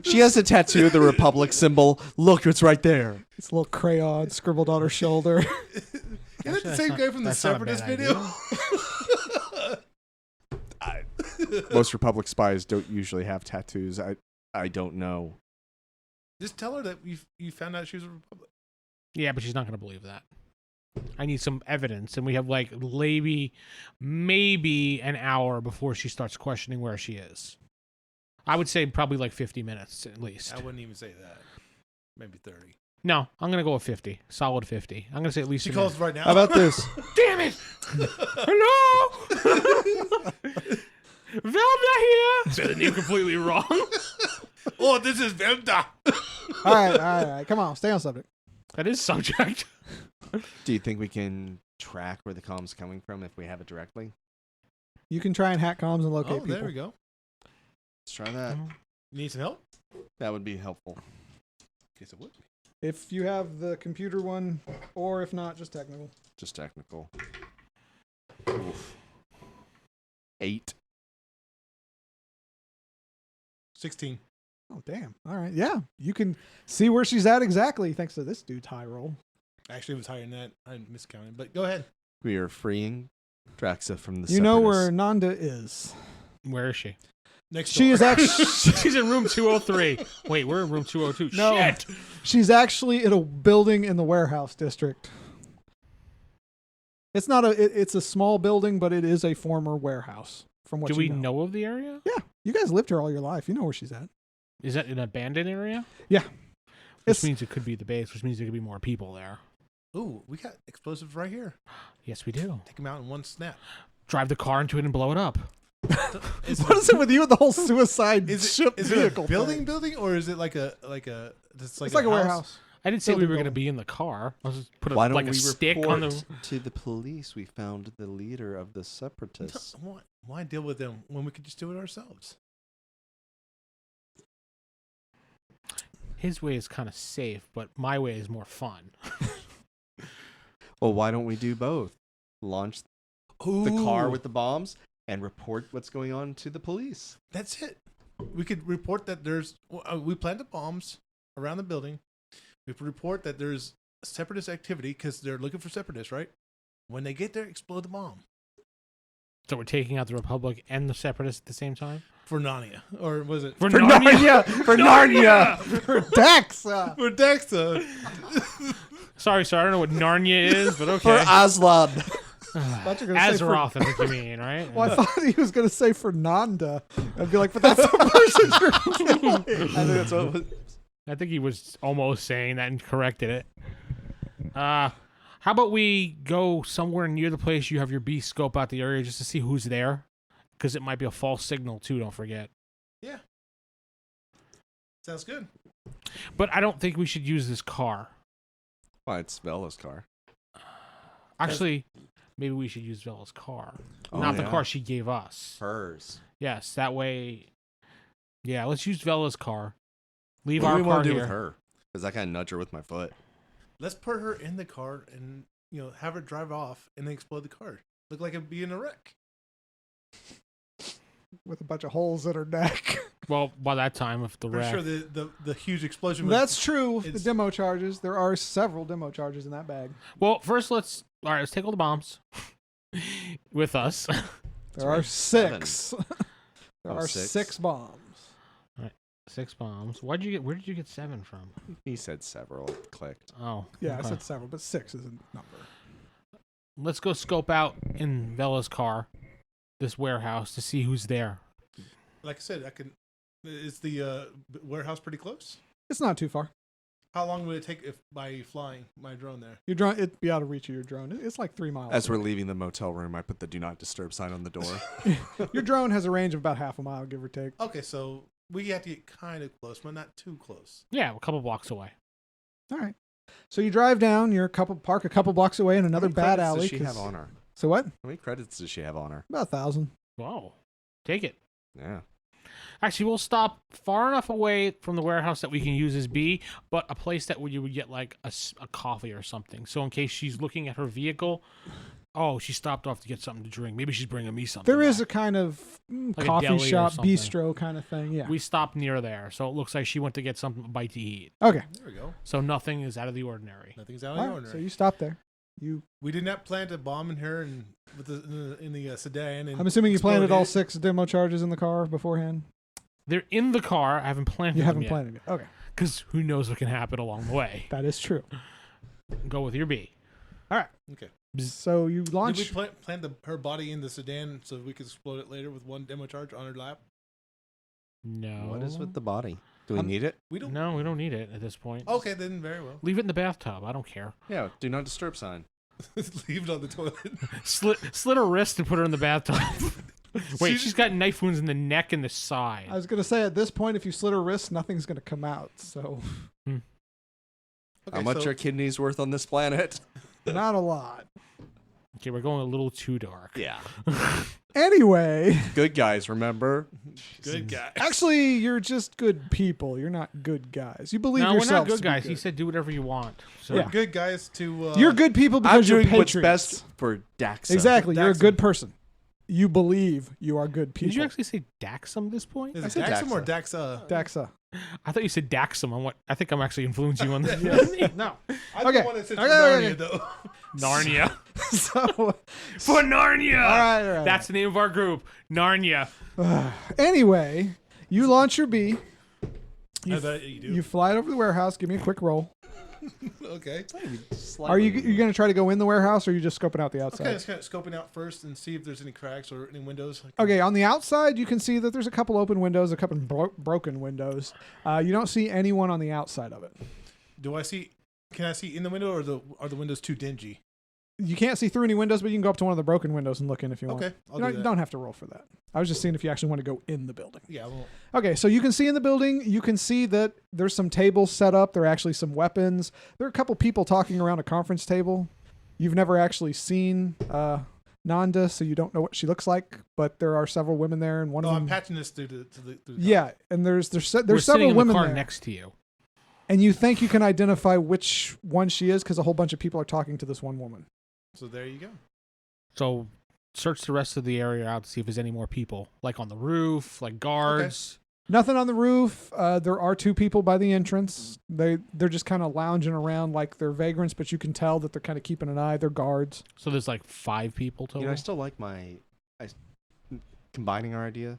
S4: She has a tattoo of the Republic symbol. Look, it's right there.
S2: It's a little crayon scribbled on her shoulder.
S5: Isn't that the
S3: Actually,
S5: same
S3: that's
S5: guy
S3: not-
S5: from the
S3: that's not a bad
S5: Separatist video?
S4: Most Republic spies don't usually have tattoos. I don't know.
S5: Just tell her that you found out she was a Republic.
S3: Yeah, but she's not going to believe that. I need some evidence, and we have like maybe an hour before she starts questioning where she is. I would say probably like 50 minutes at least.
S5: I wouldn't even say that. Maybe 30.
S3: No, I'm going to go with 50. Solid 50. I'm going to say at least
S5: She
S3: an
S5: calls
S3: hour.
S5: right now.
S4: How about this?
S3: Damn it! Hello? Velda here! Said the name completely wrong.
S5: Oh, this is Velda.
S2: All right. Come on, stay on subject.
S3: That is subject.
S4: Do you think we can track where the comm's coming from if we have it directly?
S2: You can try and hack comms and locate
S5: Oh,
S2: people.
S5: there we go.
S4: Let's try that.
S5: You need some help?
S4: That would be helpful.
S5: Guess it would.
S2: If you have the computer one, or if not, just technical.
S4: Just technical. Oof. 8.
S5: 16.
S2: Oh, damn. All right. Yeah. You can see where she's at exactly thanks to this dude's high roll.
S5: Actually, it was higher than that. I miscounted, but go ahead.
S4: We are freeing Draxa from the
S2: You know where
S4: Separatists.
S2: Nanda is.
S3: Where is she?
S5: Next
S2: She
S5: door.
S2: is actually
S3: She's in room 203. Wait, we're in room 202.
S2: No.
S3: Shit.
S2: she's actually in a building in the warehouse district. It's not it's a small building, but it is a former warehouse. From what
S3: Do
S2: you
S3: we
S2: know.
S3: know of the area?
S2: Yeah, you guys lived here all your life. You know where she's at.
S3: Is that an abandoned area?
S2: Yeah.
S3: Which means it could be the base, which means there could be more people there.
S5: Ooh, we got explosives right here.
S3: Yes, we do.
S5: Take them out in one snap.
S3: Drive the car into it and blow it up.
S2: What is it with you and the whole suicide ship
S5: Is
S2: vehicle?
S5: it a building,
S2: thing?
S5: or is it like a
S2: It's like a warehouse.
S3: I didn't say we
S2: Building
S3: were going to
S2: building.
S3: be in the car. I was just put
S4: Why don't
S3: like
S4: we
S3: a stick
S4: report
S3: on the.
S4: to the police? We found the leader of the Separatists.
S5: Why deal with them when we could just do it ourselves?
S3: His way is kind of safe, but my way is more fun.
S4: Well, why don't we do both? Launch the car with the bombs and report what's going on to the police.
S5: That's it. We could report that we planted bombs around the building. We could report that there's separatist activity because they're looking for separatists, right? When they get there, explode the bomb.
S3: So we're taking out the Republic and the Separatists at the same time?
S5: For Narnia. Or was it?
S3: For
S2: Narnia! For Narnia! For Daxa!
S5: For Dexa.
S3: Sorry, I don't know what Narnia is, but okay.
S4: For Aslan.
S2: Thought you were gonna say for-
S3: Azeroth, I think you mean, right?
S2: Well, I thought he was going to say for Nanda. I'd be like, but that's the person you're killing.
S4: I think that's what it was.
S3: I think he was almost saying that and corrected it. How about we go somewhere near the place you have your beast scope out the area just to see who's there? Because it might be a false signal, too, don't forget.
S5: Yeah. Sounds good.
S3: But I don't think we should use this car.
S4: Why, it's Bella's car.
S3: Actually, maybe we should use Bella's car.
S4: Oh,
S3: Not the
S4: yeah.
S3: car she gave us.
S4: Hers.
S3: Yes, that way... Yeah, let's use Bella's car. Leave
S4: What do
S3: our
S4: we
S3: car
S4: want to do
S3: here.
S4: with her? Because I kind of nudge her with my foot.
S5: Let's put her in the car and have her drive off and then explode the car. Look like it'd be in a wreck.
S2: With a bunch of holes in her neck.
S3: Well, by that time, if the
S5: I'm
S3: wreck...
S5: sure the huge explosion was...
S2: That's true. The
S5: It's-
S2: demo charges. There are several demo charges in that bag.
S3: Well, first let's take all the bombs with us.
S2: There are 6. There
S4: Oh,
S2: are
S4: 6?
S2: 6 bombs.
S3: 6 bombs. Where did you get 7 from?
S4: He said several. It clicked.
S3: Oh,
S2: Yeah,
S3: okay.
S2: I said several, but 6 is a number.
S3: Let's go scope out in Bella's car this warehouse to see who's there.
S5: Like I said, is the warehouse pretty close?
S2: It's not too far.
S5: How long would it take by flying my drone there?
S2: Your drone, it'd be out of reach of your drone. It's like 3 miles.
S4: As we're leaving the motel room, I put the do not disturb sign on the door.
S2: Your drone has a range of about half a mile, give or take.
S5: Okay, so we have to get kind of close, but not too close.
S3: Yeah, a couple blocks away.
S2: All right. So you drive down. You're park a couple blocks away in another
S4: How many
S2: bad
S4: credits
S2: alley.
S4: does she
S2: 'cause-
S4: have on her?
S2: So what?
S4: How many credits does she have on her?
S2: About 1,000.
S3: Whoa. Take it.
S4: Yeah.
S3: Actually, we'll stop far enough away from the warehouse that we can use as B, but a place that you would get like a coffee or something. So in case she's looking at her vehicle, oh, she stopped off to get something to drink. Maybe she's bringing me something.
S2: There is
S3: back.
S2: a kind of
S3: Like a
S2: coffee
S3: deli or
S2: shop,
S3: something.
S2: bistro kind of thing. Yeah.
S3: We stopped near there, so it looks like she went to get something, a bite to eat.
S2: Okay.
S5: There we go.
S3: So nothing is out of the ordinary.
S5: Nothing's out of
S2: All
S5: the
S2: right.
S5: ordinary.
S2: So you stop there.
S5: We did not plant a bomb in her and in the sedan. And
S2: I'm assuming you planted all
S5: exploded
S2: 6 demo charges in the car beforehand.
S3: They're in the car. I haven't planted
S2: You
S3: them
S2: haven't
S3: yet.
S2: planted it. Okay.
S3: Because who knows what can happen along the way.
S2: That is true.
S3: Go with your B.
S2: All right.
S5: it. Okay.
S2: So you
S5: Did
S2: launch.
S5: we plant her body in the sedan so we could explode it later with one demo charge on her lap?
S3: No.
S4: What is with the body? Do we need it?
S5: We don't.
S3: No, we don't need it at this point.
S5: Okay, then very well.
S3: Leave it in the bathtub. I don't care.
S4: Yeah, do not disturb sign.
S5: Leave it on the toilet.
S3: Slit her wrist and put her in the bathtub. Wait,
S5: She's-
S3: she's got knife wounds in the neck and the side.
S2: I was going to say, at this point, if you slit her wrist, nothing's going to come out. So
S4: How much
S5: so-
S4: are kidneys worth on this planet?
S2: Not a lot.
S3: Okay, we're going a little too dark.
S4: Yeah.
S2: Anyway,
S4: Good guys, remember?
S5: Good guy.
S2: actually, you're just good people. You're not good guys. You believe
S3: No, we're
S2: yourselves
S3: not good
S2: to be
S3: guys. He said do whatever you want. So
S2: Yeah.
S5: Good guys to.
S2: You're good people
S4: I'm
S2: because you're
S4: doing what's
S2: patriots.
S4: best for Daxa.
S2: Exactly. You're a
S5: Daxam.
S2: good person. You believe you are good people.
S3: Did you actually say Daxum this point?
S5: Is
S4: I
S5: it
S4: said
S5: Daxum or
S4: Daxa.
S5: Daxa?
S2: Daxa.
S3: I thought you said Daxum. I think I'm actually influencing you on this.
S2: No.
S5: I'm
S2: Okay.
S5: the one that said
S2: Okay,
S5: Narnia,
S2: okay.
S5: though.
S3: Narnia.
S2: So,
S3: For Narnia.
S2: all right.
S3: That's the name of our group. Narnia.
S2: Anyway, you launch your bee.
S5: I bet you do.
S2: You fly it over the warehouse. Give me a quick roll.
S5: Okay.
S2: Are you going to try to go in the warehouse, or are you just scoping out the outside?
S5: Okay, let's kind of scoping out first and see if there's any cracks or any windows.
S2: Okay, on the outside, you can see that there's a couple open windows, a couple broken windows. You don't see anyone on the outside of it.
S5: Do I see? Can I see in the window, or are the windows too dingy?
S2: You can't see through any windows, but you can go up to one of the broken windows and look in if you want.
S5: Okay, I'll
S2: You
S5: do that.
S2: don't have to roll for that. I was just seeing if you actually want to go in the building.
S5: Yeah, I won't.
S2: Okay, so you can see in the building, you can see that there's some tables set up. There are actually some weapons. There are a couple people talking around a conference table. You've never actually seen Nanda, so you don't know what she looks like, but there are several women there, and one
S5: Oh,
S2: of
S5: I'm
S2: them...
S5: patching this through the
S2: Yeah, and there's
S3: We're
S2: several
S3: sitting in
S2: women
S3: the car
S2: there.
S3: next to you.
S2: And you think you can identify which one she is because a whole bunch of people are talking to this one woman.
S5: So there you go.
S3: So search the rest of the area out to see if there's any more people, like on the roof, like guards.
S2: Nothing on the roof. There are two people by the entrance. They're just kind of lounging around like they're vagrants, but you can tell that they're kind of keeping an eye. They're guards.
S3: So there's like 5 people total.
S4: You know, I still like combining our idea.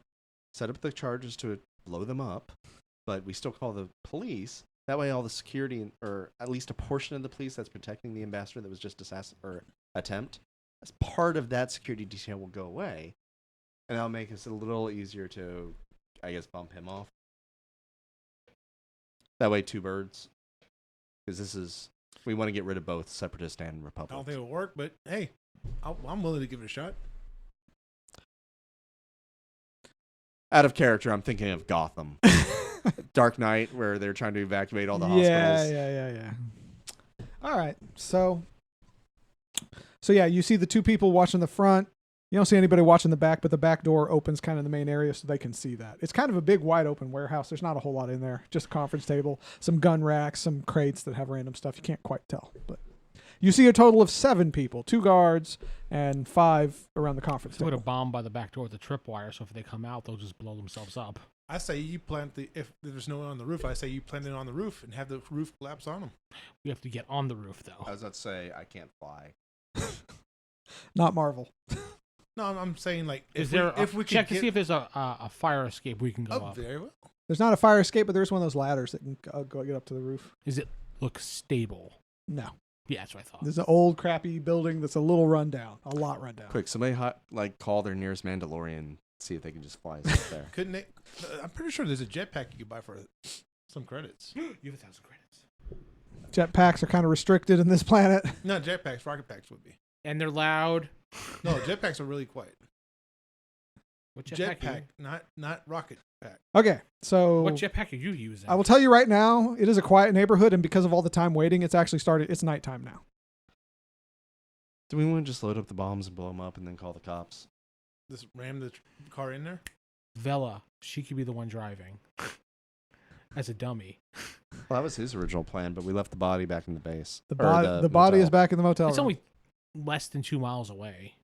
S4: Set up the charges to blow them up, but we still call the police. That way all the security, or at least a portion of the police that's protecting the ambassador that was just attempt, as part of that security detail will go away. And that'll make us a little easier to, I guess, bump him off. That way, 2 birds. Because we want to get rid of both Separatist and
S5: I
S4: Republic.
S5: don't think it'll work, but hey, I'm willing to give it a shot.
S4: Out of character, I'm thinking of Gotham. Dark Knight, where they're trying to evacuate all the hospitals.
S2: Yeah. All right. So yeah, you see the 2 people watching the front. You don't see anybody watching the back, but the back door opens kind of in the main area so they can see that. It's kind of a big, wide open warehouse. There's not a whole lot in there. Just a conference table, some gun racks, some crates that have random stuff. You can't quite tell. But you see a total of 7 people, 2 guards and 5 around the conference
S3: Put a
S2: table.
S3: bomb by the back door with a tripwire, so if they come out, they'll just blow themselves up.
S5: I say you plant if there's no one on the roof, I say you plant it on the roof and have the roof collapse on them.
S3: We have to get on the roof, though.
S4: I was about to say, I can't fly.
S2: Not Marvel.
S5: No, I'm saying like
S3: If we check to see if there's a fire escape we can go up?
S5: very well.
S2: There's not a fire escape, but there's one of those ladders that can go get up to the roof.
S3: Does it look stable?
S2: No.
S3: Yeah, that's what I thought.
S2: There's an old, crappy building that's a little run down. A lot run down.
S4: Quick, somebody call their nearest Mandalorian, see if they can just fly us up there.
S5: Couldn't it? I'm pretty sure there's a jetpack you could buy for some credits.
S3: You have 1,000 credits.
S2: Jetpacks are kind of restricted in this planet.
S5: No, jetpacks, rocket packs would be.
S3: And they're loud.
S5: No, jetpacks are really quiet.
S3: What jetpack?
S5: Jetpack, not rocket pack.
S2: Okay, so
S3: What jetpack are you using?
S2: I will tell you right now, it is a quiet neighborhood, and because of all the time waiting, it's actually started. It's nighttime now.
S4: Do we want to just load up the bombs and blow them up and then call the cops?
S5: Just ram the car in there.
S3: Vela. She could be the one driving. As a dummy.
S4: Well, that was his original plan, but we left the body back in the base.
S2: The
S4: Or
S2: body
S4: motel.
S2: is back in the motel
S3: It's
S2: room.
S3: only less than 2 miles away.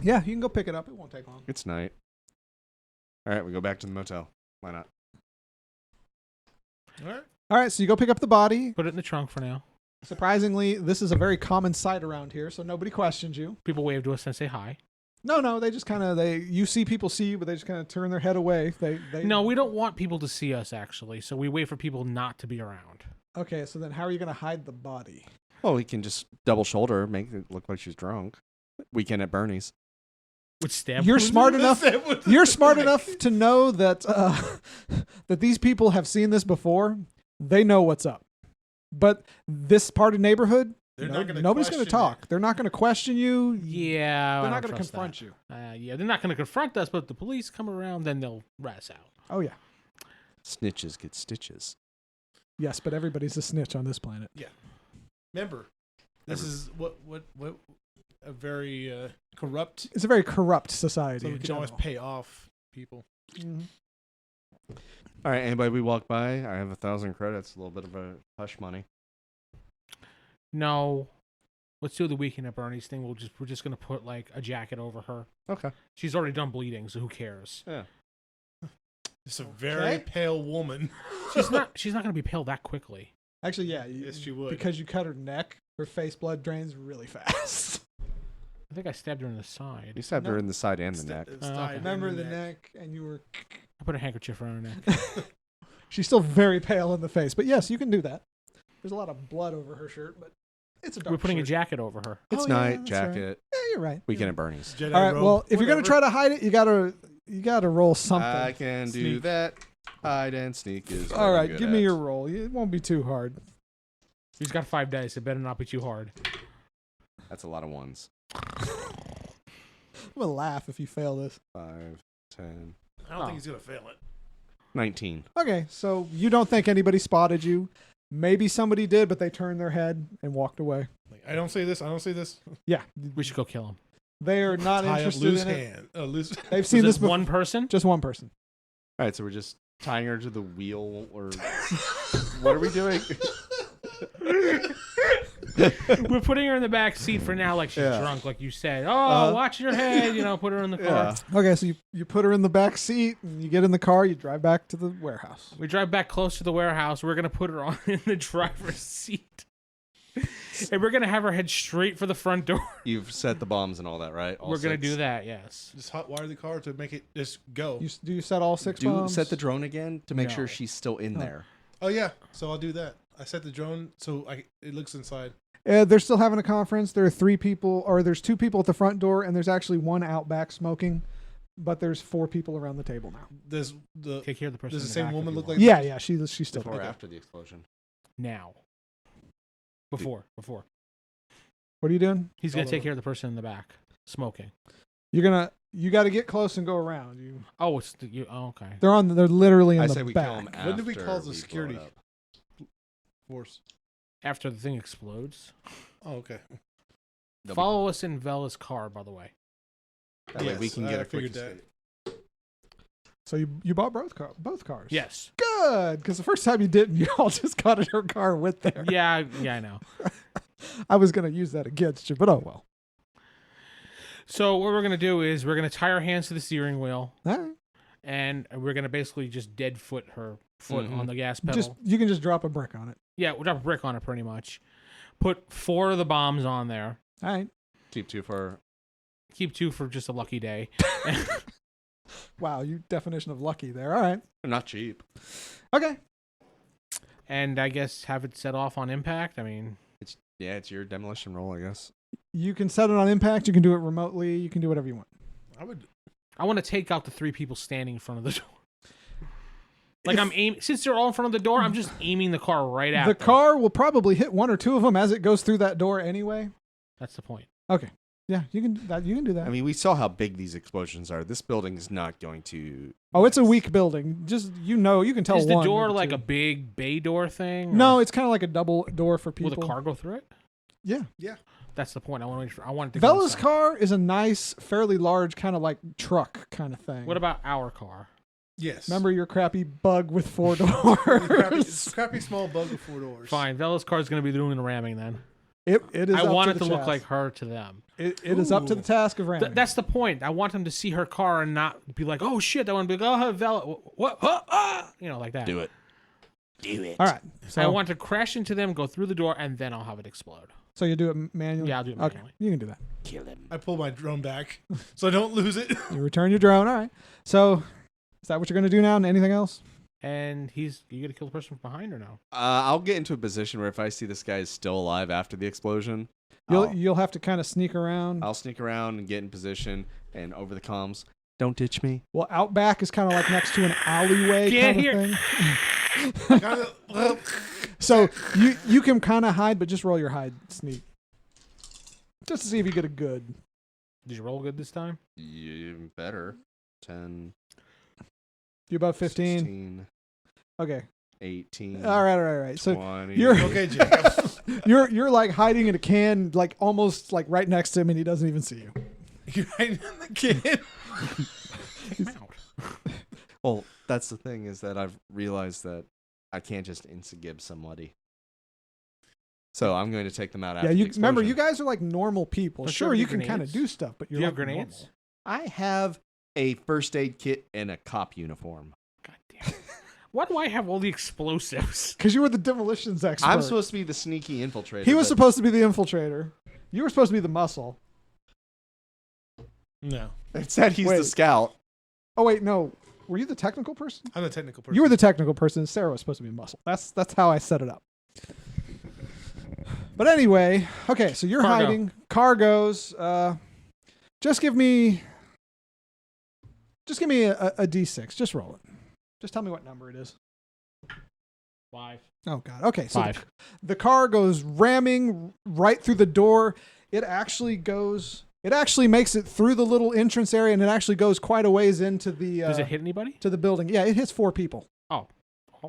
S2: Yeah, you can go pick it up. It won't take long.
S4: It's night. All right, we go back to the motel. Why not?
S5: All right.
S2: All right, so you go pick up the body.
S3: Put it in the trunk for now.
S2: Surprisingly, this is a very common sight around here, so nobody questions you.
S3: People wave to us and say hi.
S2: No, they just kind of you see people see you, but they just kind of turn their head away. They
S3: No, we don't want people to see us, actually, so we wait for people not to be around.
S2: Okay, so then how are you going to hide the body?
S4: Well, we can just double shoulder, make it look like she's drunk. Weekend at Bernie's.
S3: Would stab
S2: You're
S3: her?
S2: smart enough. You're smart enough to know that that these people have seen this before. They know what's up. But this part of neighborhood, nobody's going to talk. They're not going to question you.
S3: Yeah,
S2: They're
S3: I
S2: not
S3: don't
S2: going to
S3: trust
S2: confront
S3: that.
S2: you.
S3: Yeah, they're not going to confront us, but if the police come around, then they'll rat us out.
S2: Oh yeah.
S4: Snitches get stitches.
S2: Yes, but everybody's a snitch on this planet.
S5: Remember, this is what a very corrupt.
S2: It's a very corrupt society.
S5: So we
S2: in
S5: can always
S2: general.
S5: pay off people.
S2: Mhm.
S4: All right, anybody we walk by, I have 1,000 credits, a little bit of a hush money.
S3: No. Let's do the weekend at Bernie's thing. We're just gonna put like a jacket over her.
S4: Okay.
S3: She's already done bleeding, so who cares?
S4: Yeah.
S5: It's a very pale woman.
S3: She's not gonna be pale that quickly.
S2: Actually, yeah.
S5: Yes, she would.
S2: Because you cut her neck, her face blood drains really fast.
S3: I think I stabbed her in the side.
S4: You stabbed her in the side and the neck.
S3: okay.
S2: Remember the neck, and you were.
S3: I put a handkerchief around her neck.
S2: She's still very pale in the face, but yes, you can do that. There's a lot of blood over her shirt, but it's a dark
S3: We're putting a
S2: shirt.
S3: jacket over her.
S4: It's
S2: Oh, yeah,
S4: night,
S2: that's right.
S4: jacket,
S2: Yeah, you're right.
S4: weekend at Bernie's.
S5: Jedi
S2: All right.
S5: robe,
S2: Well, if you're gonna
S5: whatever.
S2: try to hide it, you gotta roll something.
S4: I can do
S5: Sneak.
S4: that. Hide and sneak is
S2: All
S4: what
S2: right,
S4: I'm good
S2: give me
S4: at.
S2: your roll. It won't be too hard.
S3: She's got 5 dice. It better not be too hard.
S4: That's a lot of ones.
S2: I'm gonna laugh if you fail this.
S4: 5, 10,
S5: I don't think he's gonna fail it.
S4: 19.
S2: Okay, so you don't think anybody spotted you. Maybe somebody did, but they turned their head and walked away.
S5: Like, I don't say this. I don't say this.
S2: Yeah,
S3: We should go kill him.
S2: they are not
S5: Tie up
S2: interested
S5: loose
S2: in it.
S5: hand. Loose.
S2: They've seen
S3: Was
S2: this
S3: it
S2: before.
S3: one person?
S2: Just one person.
S4: All right, so we're just tying her to the wheel, or what are we doing?
S3: We're putting her in the back seat for now, like she's
S4: Yeah.
S3: drunk, like you said. Oh, watch your head, put her in the car.
S4: Yeah.
S2: Okay, so you put her in the back seat, and you get in the car. You drive back to the warehouse.
S3: We drive back close to the warehouse. We're gonna put her on in the driver's seat, and we're gonna have her head straight for the front door.
S4: You've set the bombs and all that, right? All
S3: We're gonna
S4: 6?
S3: do that, yes.
S5: Just hotwire the car to make it just go.
S2: Do you set all 6 bombs?
S4: Set the drone again to make
S3: No.
S4: sure she's still in there.
S5: Oh yeah, so I'll do that. I set the drone so it looks inside.
S2: They're still having a conference. There are 3 people, or there's 2 people at the front door, and there's actually 1 out back smoking, but there's 4 people around the table now.
S5: Does the
S3: Take care of the person.
S5: does the
S3: in
S5: same
S3: back if
S5: woman
S3: you
S5: look
S3: want.
S5: like?
S2: Yeah, she's still
S4: Before or
S2: there.
S4: after the explosion?
S3: now? Before.
S2: What are you doing?
S3: He's gonna
S5: Hold
S3: take
S5: on.
S3: care of the person in the back, smoking.
S2: You got to get close and go around.
S3: Oh, it's you. Oh, okay.
S2: They're literally in
S4: I
S2: the
S4: say we
S2: back.
S4: kill him after
S5: When did we call the
S4: blow it
S5: security?
S4: up.
S5: Force.
S3: After the thing explodes.
S5: Oh okay.
S4: They'll be-
S3: Follow us in Vela's car, by the way.
S4: That way we
S5: Yes,
S4: can
S5: I
S4: get a quick
S5: figured that.
S4: escape.
S2: So you bought both cars.
S3: Yes.
S2: Good, because the first time you didn't, you all just got in her car with there.
S3: Yeah, I know.
S2: I was gonna use that against you, but oh well.
S3: So what we're gonna do is we're gonna tie our hands to the steering wheel,
S2: All right.
S3: and we're gonna basically just dead foot her foot
S4: Mhm.
S3: on the gas pedal.
S2: You can just drop a brick on it.
S3: Yeah, we'll drop a brick on it pretty much. Put 4 of the bombs on there.
S2: All right.
S4: Keep 2 for.
S3: Keep 2 for just a lucky day.
S2: Wow, you definition of lucky there. All right.
S4: They're not cheap.
S2: Okay.
S3: And I guess have it set off on impact. I mean,
S4: It's your demolition roll, I guess.
S2: You can set it on impact. You can do it remotely. You can do whatever you want.
S3: I want to take out the 3 people standing in front of the door. Like I'm aiming, since they're all in front of the door, I'm just aiming the car right at
S2: The
S3: them.
S2: car will probably hit 1 or 2 of them as it goes through that door anyway.
S3: That's the point.
S2: Okay. Yeah, you can do that.
S4: I mean, we saw how big these explosions are. This building is not going to.
S2: Oh, it's a weak building. Just you can tell.
S3: Is the
S2: one,
S3: door
S2: maybe
S3: like
S2: 2.
S3: a big bay door thing?
S2: No,
S3: or
S2: it's kind of like a double door for people.
S3: will the car go through it?
S2: Yeah.
S3: That's the point. I want it to go
S2: Vela's
S3: inside.
S2: car is a nice, fairly large kind of like truck kind of thing.
S3: What about our car?
S5: Yes.
S2: Remember your crappy bug with 4
S5: It's
S2: doors?
S5: crappy small bug with 4 doors.
S3: Fine. Vela's car is going to be doing the ramming then.
S2: It is.
S3: I
S2: up
S3: want
S2: to
S3: it
S2: the
S3: to look
S2: task.
S3: like her to them.
S2: It is up to the task of ramming.
S3: That's the point. I want them to see her car and not be like, "Oh shit!" I want to be like, "Oh, Vela, what? Like that."
S4: Do it. Do it.
S2: All right. So
S3: I want to crash into them, go through the door, and then I'll have it explode.
S2: So you do it manually.
S3: Yeah, I'll do it
S2: Okay,
S3: manually.
S2: you can do that.
S4: Kill him.
S5: I pull my drone back so I don't lose it.
S2: You return your drone. All right. So is that what you're going to do now? And anything else?
S3: And you gonna kill the person from behind or no?
S4: I'll get into a position where if I see this guy is still alive after the explosion,
S2: You'll have to kind of sneak around.
S4: I'll sneak around and get in position and over the comms. Don't ditch me.
S2: Well, out back is kind of like next to an alleyway
S3: Get
S2: kind
S3: here.
S2: of thing. So you can kind of hide, but just roll your hide sneak, just to see if you get a good.
S3: Did you roll good this time?
S4: You better. 10.
S2: You above 15.
S4: 16.
S2: Okay.
S4: 18.
S2: All right. So
S4: 20.
S2: you're
S5: Okay, Jacob.
S2: you're like hiding in a can, like almost like right next to him, and he doesn't even see you.
S5: You're right in the kid.
S4: Well, that's the thing is that I've realized that I can't just insta-gib somebody. So I'm going to take them out after
S2: Yeah,
S4: the
S2: you remember
S4: explosion.
S2: you guys are like normal people.
S3: Don't you
S2: Sure,
S3: have
S2: you
S3: any
S2: can kind of
S3: grenades?
S2: do stuff, but you're
S3: Do you have
S2: like
S3: grenades?
S2: normal.
S4: I have a first aid kit and a cop uniform.
S3: God damn. Why do I have all the explosives?
S2: Because you were the demolitions expert.
S4: I'm supposed to be the sneaky infiltrator.
S2: he was
S4: but
S2: supposed to be the infiltrator. You were supposed to be the muscle.
S5: No,
S4: It said he's
S2: Wait.
S4: the scout.
S2: Oh wait, no. Were you the technical person?
S5: I'm the technical person.
S2: You were the technical person. Sarah was supposed to be muscle. That's how I set it up. But anyway, okay, so you're
S3: Cargo.
S2: hiding. Cargoes. Just give me a D6. Just roll it. Just tell me what number it is.
S3: 5.
S2: Oh God. Okay, so
S3: 5.
S2: the car goes ramming right through the door. It actually makes it through the little entrance area, and it actually goes quite a ways into the
S3: Does it hit anybody?
S2: to the building. Yeah, it hits 4 people.
S3: Oh,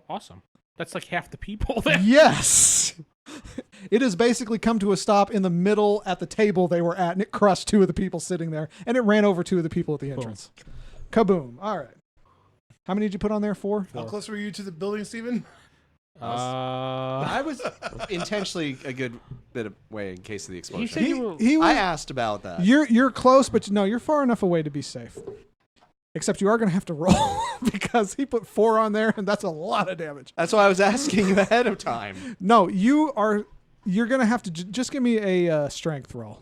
S3: awesome. That's like half the people there.
S2: Yes. It has basically come to a stop in the middle at the table they were at, and it crushed 2 of the people sitting there, and it ran over 2 of the people at the entrance. Kaboom. All right. How many did you put on there? 4?
S5: How close were you to the building, Steven?
S4: I was intentionally a good bit away in case of the explosion.
S3: said you were-
S2: He was,
S4: I asked about that.
S2: you're close, but no, you're far enough away to be safe. Except you are going to have to roll because he put 4 on there, and that's a lot of damage.
S4: That's why I was asking you ahead of time.
S2: No, you're going to have to just give me a strength roll.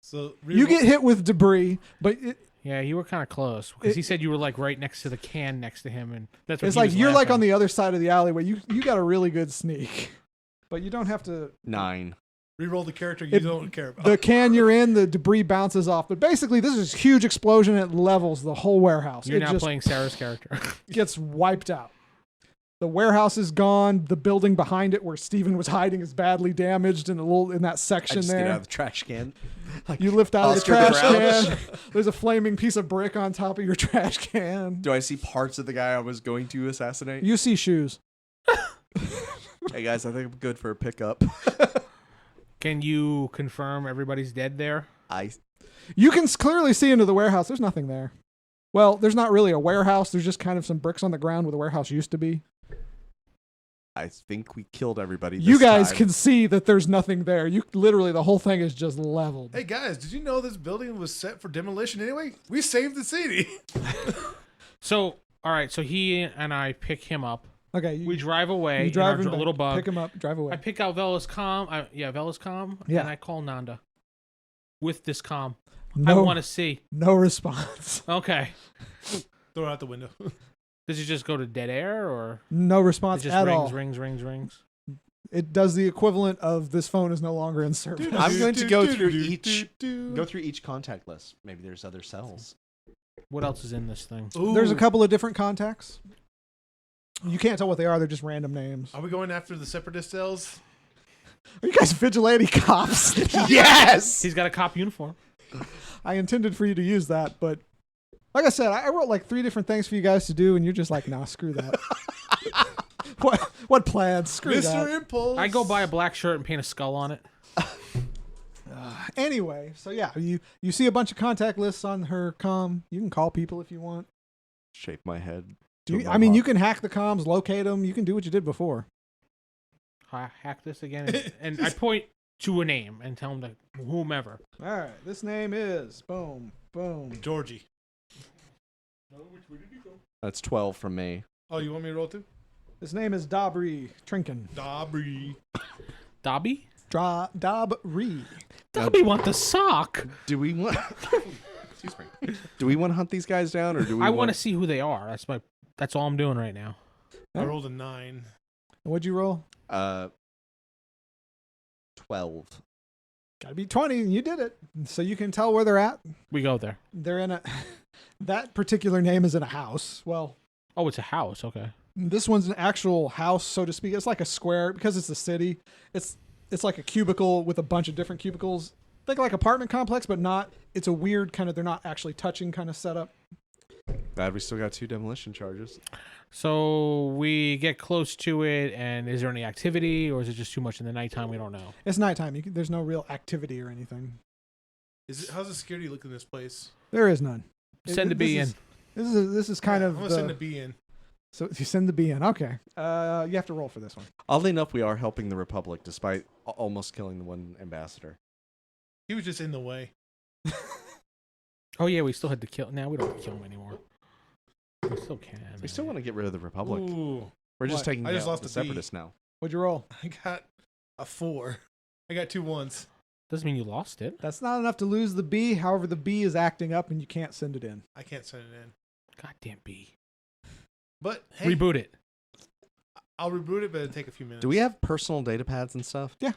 S5: So
S2: You get hit with debris, but
S3: Yeah, you were kind of close because he said you were like right next to the can next to him, and that's what
S2: it's
S3: he
S2: like
S3: was
S2: you're like
S3: laughing.
S2: on the other side of the alleyway. You got a really good sneak, but you don't have to.
S4: 9.
S5: re-roll the character you don't care about.
S2: The can you're in, the debris bounces off. But basically, this is a huge explosion. It levels the whole warehouse.
S3: You're
S2: it
S3: now
S2: just
S3: playing Sarah's character.
S2: gets wiped out. The warehouse is gone. The building behind it, where Steven was hiding, is badly damaged in that
S4: I
S2: section
S4: just get
S2: there.
S4: out of the trash can.
S2: You lift out of the
S4: Oscar the
S2: trash
S4: Grouch.
S2: can. There's a flaming piece of brick on top of your trash can.
S4: Do I see parts of the guy I was going to assassinate?
S2: You see shoes.
S4: Hey guys, I think I'm good for a pickup.
S3: Can you confirm everybody's dead there?
S2: You can clearly see into the warehouse. There's nothing there. Well, there's not really a warehouse. There's just kind of some bricks on the ground where the warehouse used to be.
S4: I think we killed everybody.
S2: You
S4: this
S2: guys
S4: time.
S2: can see that there's nothing there. You literally, the whole thing is just leveled.
S5: Hey guys, did you know this building was set for demolition anyway? We saved the city.
S3: So, all right. So he and I pick him up.
S2: Okay,
S3: We drive away.
S2: you drive
S3: in
S2: him
S3: our
S2: back,
S3: little bug.
S2: pick him up, drive away.
S3: I pick out Vela's comm. Vela's comm.
S2: Yeah.
S3: And I call Nanda with this comm.
S2: No,
S3: I want to see.
S2: no response.
S3: Okay.
S5: Throw it out the window.
S3: Does it just go to dead air or
S2: No
S3: it
S2: response
S3: just
S2: at
S3: rings,
S2: all.
S3: rings?
S2: It does the equivalent of this phone is no longer in service.
S4: I'm going to go through each contact list. Maybe there's other cells.
S3: What else is in this thing?
S2: There's a
S5: Ooh.
S2: couple of different contacts. You can't tell what they are. They're just random names.
S5: Are we going after the separatist cells?
S2: Are you guys vigilante cops?
S4: Yes.
S3: He's got a cop uniform.
S2: I intended for you to use that, but like I said, I wrote like 3 different things for you guys to do, and you're just like, nah, screw that. What plans? Screw
S5: Mr.
S2: that.
S5: Impulse.
S3: I go buy a black shirt and paint a skull on it.
S2: Anyway, so yeah, you see a bunch of contact lists on her comm. You can call people if you want.
S4: Shake my head.
S2: I mean, you can hack the comms, locate them. You can do what you did before.
S3: I hack this again, and I point to a name and tell him to whomever.
S2: All right, this name is boom, boom.
S5: Georgie.
S4: That's 12 from me.
S5: Oh, you want me to roll too?
S2: This name is Dobry Trinken.
S5: Dobry.
S3: Dobby?
S2: Dobry.
S3: Dobby want the sock.
S4: Do we want? Excuse me. Do we want to hunt these guys down, or do we?
S3: I want to see who they are. That's all I'm doing right now.
S5: I rolled a 9.
S2: What'd you roll?
S4: 12.
S2: Got to be 20, and you did it. So you can tell where they're at.
S3: We go there.
S2: They're in a. That particular name is in a house. Well,
S3: Oh, it's a house. Okay.
S2: this one's an actual house, so to speak. It's like a square because it's a city. It's like a cubicle with a bunch of different cubicles. Think like apartment complex, but not. It's a weird kind of. They're not actually touching kind of setup.
S4: Glad we still got 2 demolition charges.
S3: So we get close to it, and is there any activity, or is it just too much in the nighttime? We don't know.
S2: It's nighttime. There's no real activity or anything.
S5: How's the security look in this place?
S2: There is none.
S3: Send a bee in.
S2: This is kind
S5: I'm
S2: of
S5: gonna send a bee in.
S2: So you send the bee in. Okay. You have to roll for this one.
S4: Oddly enough, we are helping the Republic despite almost killing the one ambassador.
S5: He was just in the way.
S3: Oh yeah, we still had to kill. Now we don't have to kill him anymore. We still can.
S4: We still want to get rid of the Republic.
S5: Ooh.
S4: We're just
S2: What?
S4: taking
S5: I just
S4: out
S5: lost
S4: the
S5: a bee.
S4: separatists now.
S2: What'd you roll?
S5: I got a 4. I got 2 1s.
S3: Doesn't mean you lost it.
S2: That's not enough to lose the bee. However, the bee is acting up and you can't send it in.
S5: I can't send it in.
S3: Goddamn bee.
S5: But hey,
S3: Reboot it.
S5: I'll reboot it, but it'll take a few minutes.
S4: Do we have personal data pads and stuff?
S2: Yeah.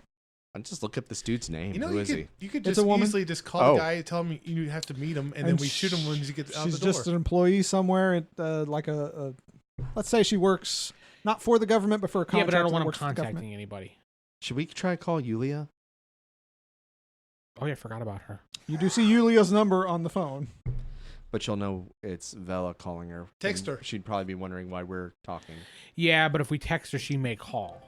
S4: I'll just look up this dude's name.
S5: You know,
S4: Who
S5: you
S4: is
S5: could,
S4: he?
S5: you could
S2: It's
S5: just
S2: a woman.
S5: easily just call
S4: Oh.
S5: the guy, tell him you have to meet him, and then we shoot him when he gets out
S2: She's
S5: the door.
S2: just an employee somewhere at like a let's say she works not for the government but for a
S3: Yeah,
S2: contractor.
S3: but I don't
S2: that
S3: want him
S2: works for the government.
S3: contacting anybody.
S4: Should we try to call Yulia?
S3: Oh yeah, I forgot about her.
S2: You do see Yulia's number on the phone.
S4: But you'll know it's Vela calling her.
S5: Text
S4: and
S5: her.
S4: She'd probably be wondering why we're talking.
S3: Yeah, but if we text her, she may call.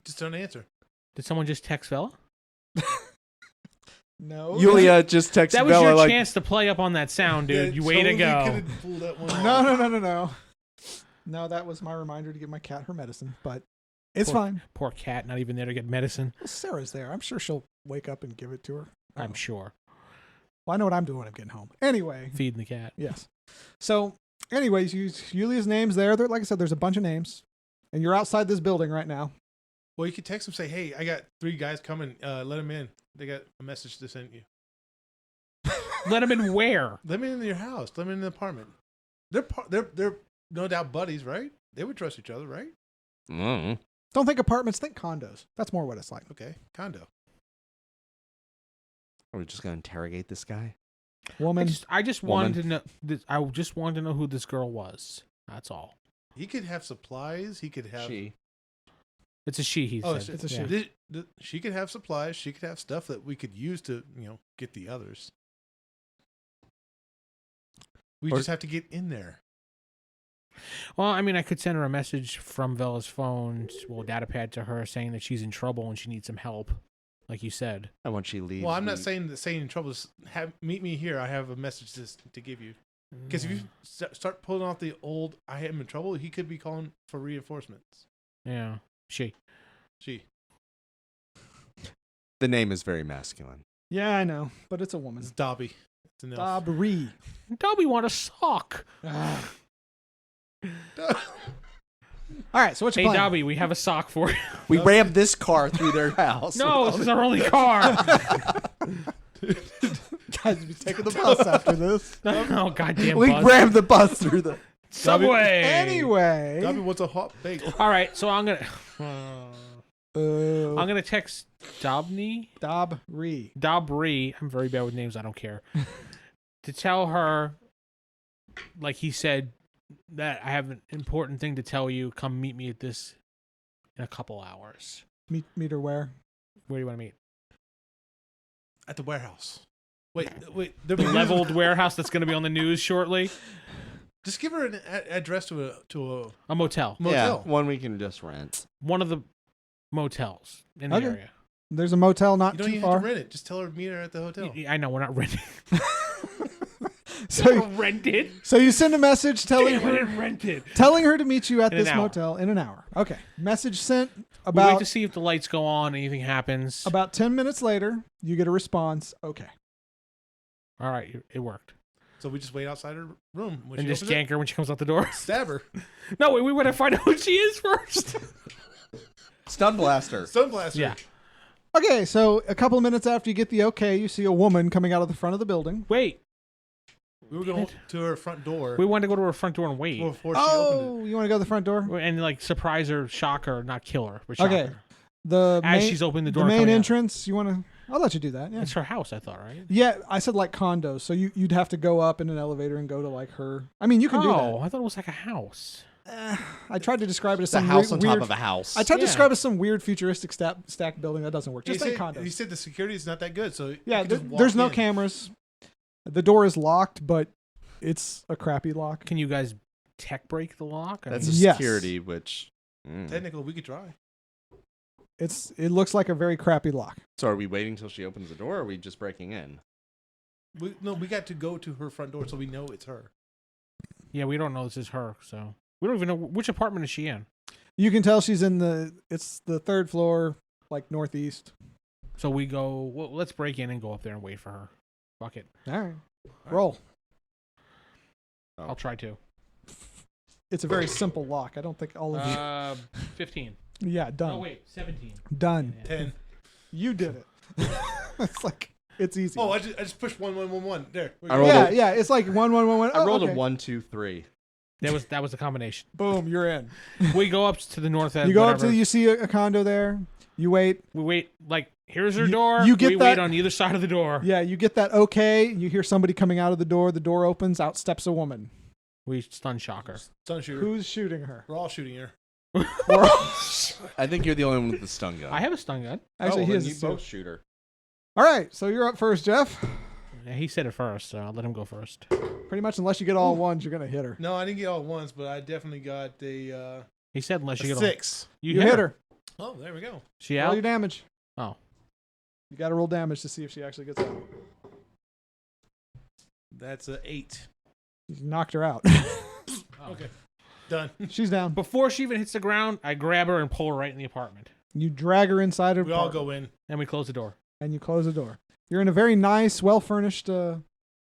S5: Just don't answer.
S3: Did someone just text Vela?
S2: No.
S4: Yulia just texted
S3: That was
S4: Vela
S3: your
S4: like,
S3: chance to play up on that sound, dude.
S5: Yeah,
S3: you way to
S5: totally
S3: go.
S5: could've pulled that one off.
S2: No. No, that was my reminder to give my cat her medicine, but it's fine.
S3: Poor cat, not even there to get medicine.
S2: Well, Sarah's there. I'm sure she'll wake up and give it to her.
S3: I'm sure.
S2: Well, I know what I'm doing when I'm getting home. Anyway,
S3: Feeding the cat.
S2: yes. So, anyways, Yulia's name's there. Like I said, there's a bunch of names, and you're outside this building right now.
S5: Well, you could text him, say, "Hey, I got 3 guys coming. Let them in. They got a message to send you.
S3: Let him in where?
S5: Let them in your house. Let them in the apartment. They're no doubt buddies, right? They would trust each other, right?
S4: mm.
S2: Don't think apartments, think condos. That's more what it's like.
S5: Okay, condo.
S4: Are we just going to interrogate this guy?
S2: Woman.
S3: I just wanted to know. I just wanted to know who this girl was. That's all.
S5: He could have supplies. He could have.
S4: She.
S3: It's a she. He said.
S2: it's a she.
S3: Yeah.
S5: She could have supplies. She could have stuff that we could use to, get the others. We
S4: Or-
S5: just have to get in there.
S3: Well, I mean, I could send her a message from Vela's phone, data pad to her, saying that she's in trouble and she needs some help, like you said.
S4: And when she leaves.
S5: Well, I'm not saying in trouble. Just meet me here. I have a message to give you. Because if you start pulling off the old "I am in trouble," he could be calling for reinforcements.
S3: Yeah, she.
S4: The name is very masculine.
S2: Yeah, I know, but it's a woman.
S5: It's Dobby. It's an elf.
S2: Dobry.
S3: Dobby want a sock.
S2: All right, so what's
S3: Hey,
S2: your plan?
S3: Dobby, we have a sock for you.
S4: We rammed this car through their house.
S3: No, this is our only car.
S2: Guys, be taking the bus after this.
S3: Oh, goddamn
S4: We
S3: bus.
S4: rammed the bus through the.
S3: Subway.
S2: Anyway.
S5: Dobby wants a hot bagel.
S3: All right, so I'm gonna
S2: Uh,
S3: text Dobney.
S2: Dobry.
S3: I'm very bad with names. I don't care. To tell her, like he said, that I have an important thing to tell you. Come meet me at this in a couple hours.
S2: Meet her where?
S3: Where do you want to meet?
S5: At the warehouse. Wait.
S3: The leveled warehouse that's going to be on the news shortly.
S5: Just give her an address to a
S3: A motel.
S5: motel.
S4: Yeah, one we can just rent.
S3: One of the motels in the
S2: Okay.
S3: area.
S2: There's a motel not
S5: You don't
S2: too
S5: even
S2: far.
S5: have to rent it. Just tell her to meet her at the hotel.
S3: I know we're not renting.
S2: So,
S3: rented.
S2: so you send a message telling
S3: Damn, I
S2: her
S3: didn't rent it.
S2: to meet you at
S3: In an
S2: this
S3: hour.
S2: motel in an hour. Okay. Message sent.
S3: We wait
S2: About
S3: to see if the lights go on, anything happens.
S2: about 10 minutes later, you get a response. Okay.
S3: All right, it worked.
S5: So we just wait outside her room. When
S3: And
S5: she
S3: just
S5: opens
S3: jank her when she comes out the door.
S5: it, stab her.
S3: No, wait, we want to find out who she is first.
S4: Stun blaster.
S5: Sunblaster.
S3: Yeah.
S2: Okay, so a couple of minutes after you get the okay, you see a woman coming out of the front of the building.
S3: Wait,
S5: We were going to her front door
S3: we wanted to go to her front door and wait.
S5: before she opened
S2: Oh, you want to go to the front door?
S3: And like surprise her, shock her, not kill her, but shock
S2: Okay.
S3: her.
S2: The
S3: As
S2: main,
S3: she's opening the
S2: the
S3: door. and
S2: main
S3: coming out.
S2: entrance, you want to... I'll let you do that. Yeah.
S3: It's her house, I thought, right?
S2: Yeah, I said like condos, so you'd have to go up in an elevator and go to like her... I mean, you can do
S3: Oh, I thought it was like a house.
S2: that. I tried to describe it as
S4: It's a
S2: some
S4: house on
S2: weird...
S4: top of a house.
S2: I tried to
S3: Yeah.
S2: describe it as some weird futuristic stacked building. That doesn't work.
S5: He
S2: Just think
S5: said,
S2: condos.
S5: he said the security is not that good, so you
S2: Yeah,
S5: could just walk
S2: there's no
S5: in.
S2: cameras. The door is locked, but It's a crappy lock.
S3: Can you guys tech break the lock?
S4: That's a
S2: Yes.
S4: security, which.
S5: Technically, we could try.
S2: It looks like a very crappy lock.
S4: So are we waiting till she opens the door, or are we just breaking in?
S5: We got to go to her front door so we know it's her.
S3: Yeah, we don't know this is her, so we don't even know which apartment is she in.
S2: You can tell she's in it's the 3rd floor, like northeast.
S3: So we go. Well, let's break in and go up there and wait for her. Fuck it.
S2: All right. Roll.
S4: Oh.
S3: I'll try to.
S2: It's a very simple lock. I don't think all of you.
S3: 15.
S2: Yeah, done.
S3: Oh wait, 17.
S2: Done.
S5: 10.
S2: You did it. It's like it's easy.
S5: Oh, I just pushed 1, 1, 1, 1. There.
S4: I rolled
S2: yeah. It's like 1, 1, 1, 1.
S4: I rolled
S2: okay.
S4: a 1, 2, 3.
S3: That was the combination.
S2: Boom, you're in.
S3: We go up to the north end.
S2: You go up
S3: whatever.
S2: to you see a condo there. You wait.
S3: We wait. Like here's her
S2: You-
S3: door.
S2: you get
S3: we
S2: that-
S3: wait on either side of the door.
S2: Yeah, you get that okay. You hear somebody coming out of the door. The door opens. Out steps a woman.
S3: We stun shock her.
S5: Stun shooter.
S2: Who's shooting her?
S5: We're all shooting her.
S4: I think you're the only one with the stun gun.
S3: I have a stun gun.
S2: Actually, he
S4: then
S2: is.
S4: you both shoot her.
S2: All right, so you're up first, Jeff.
S3: Yeah, he said it first, so I'll let him go first.
S2: Pretty much, unless you get all ones, you're gonna hit her.
S5: No, I didn't get all at once, but I definitely got a
S3: He said unless you get
S5: 6.
S3: You,
S2: You hit her.
S5: Oh, there we go.
S3: She
S2: Roll
S3: out.
S2: your damage.
S3: Oh.
S2: You got to roll damage to see if she actually gets out.
S5: That's a 8.
S2: You knocked her out.
S3: Oh.
S5: Okay. Done.
S2: She's down.
S3: Before she even hits the ground, I grab her and pull her right in the apartment,
S2: You drag her inside of
S5: We all go in.
S3: and we close the door.
S2: and you close the door. You're in a very nice, well-furnished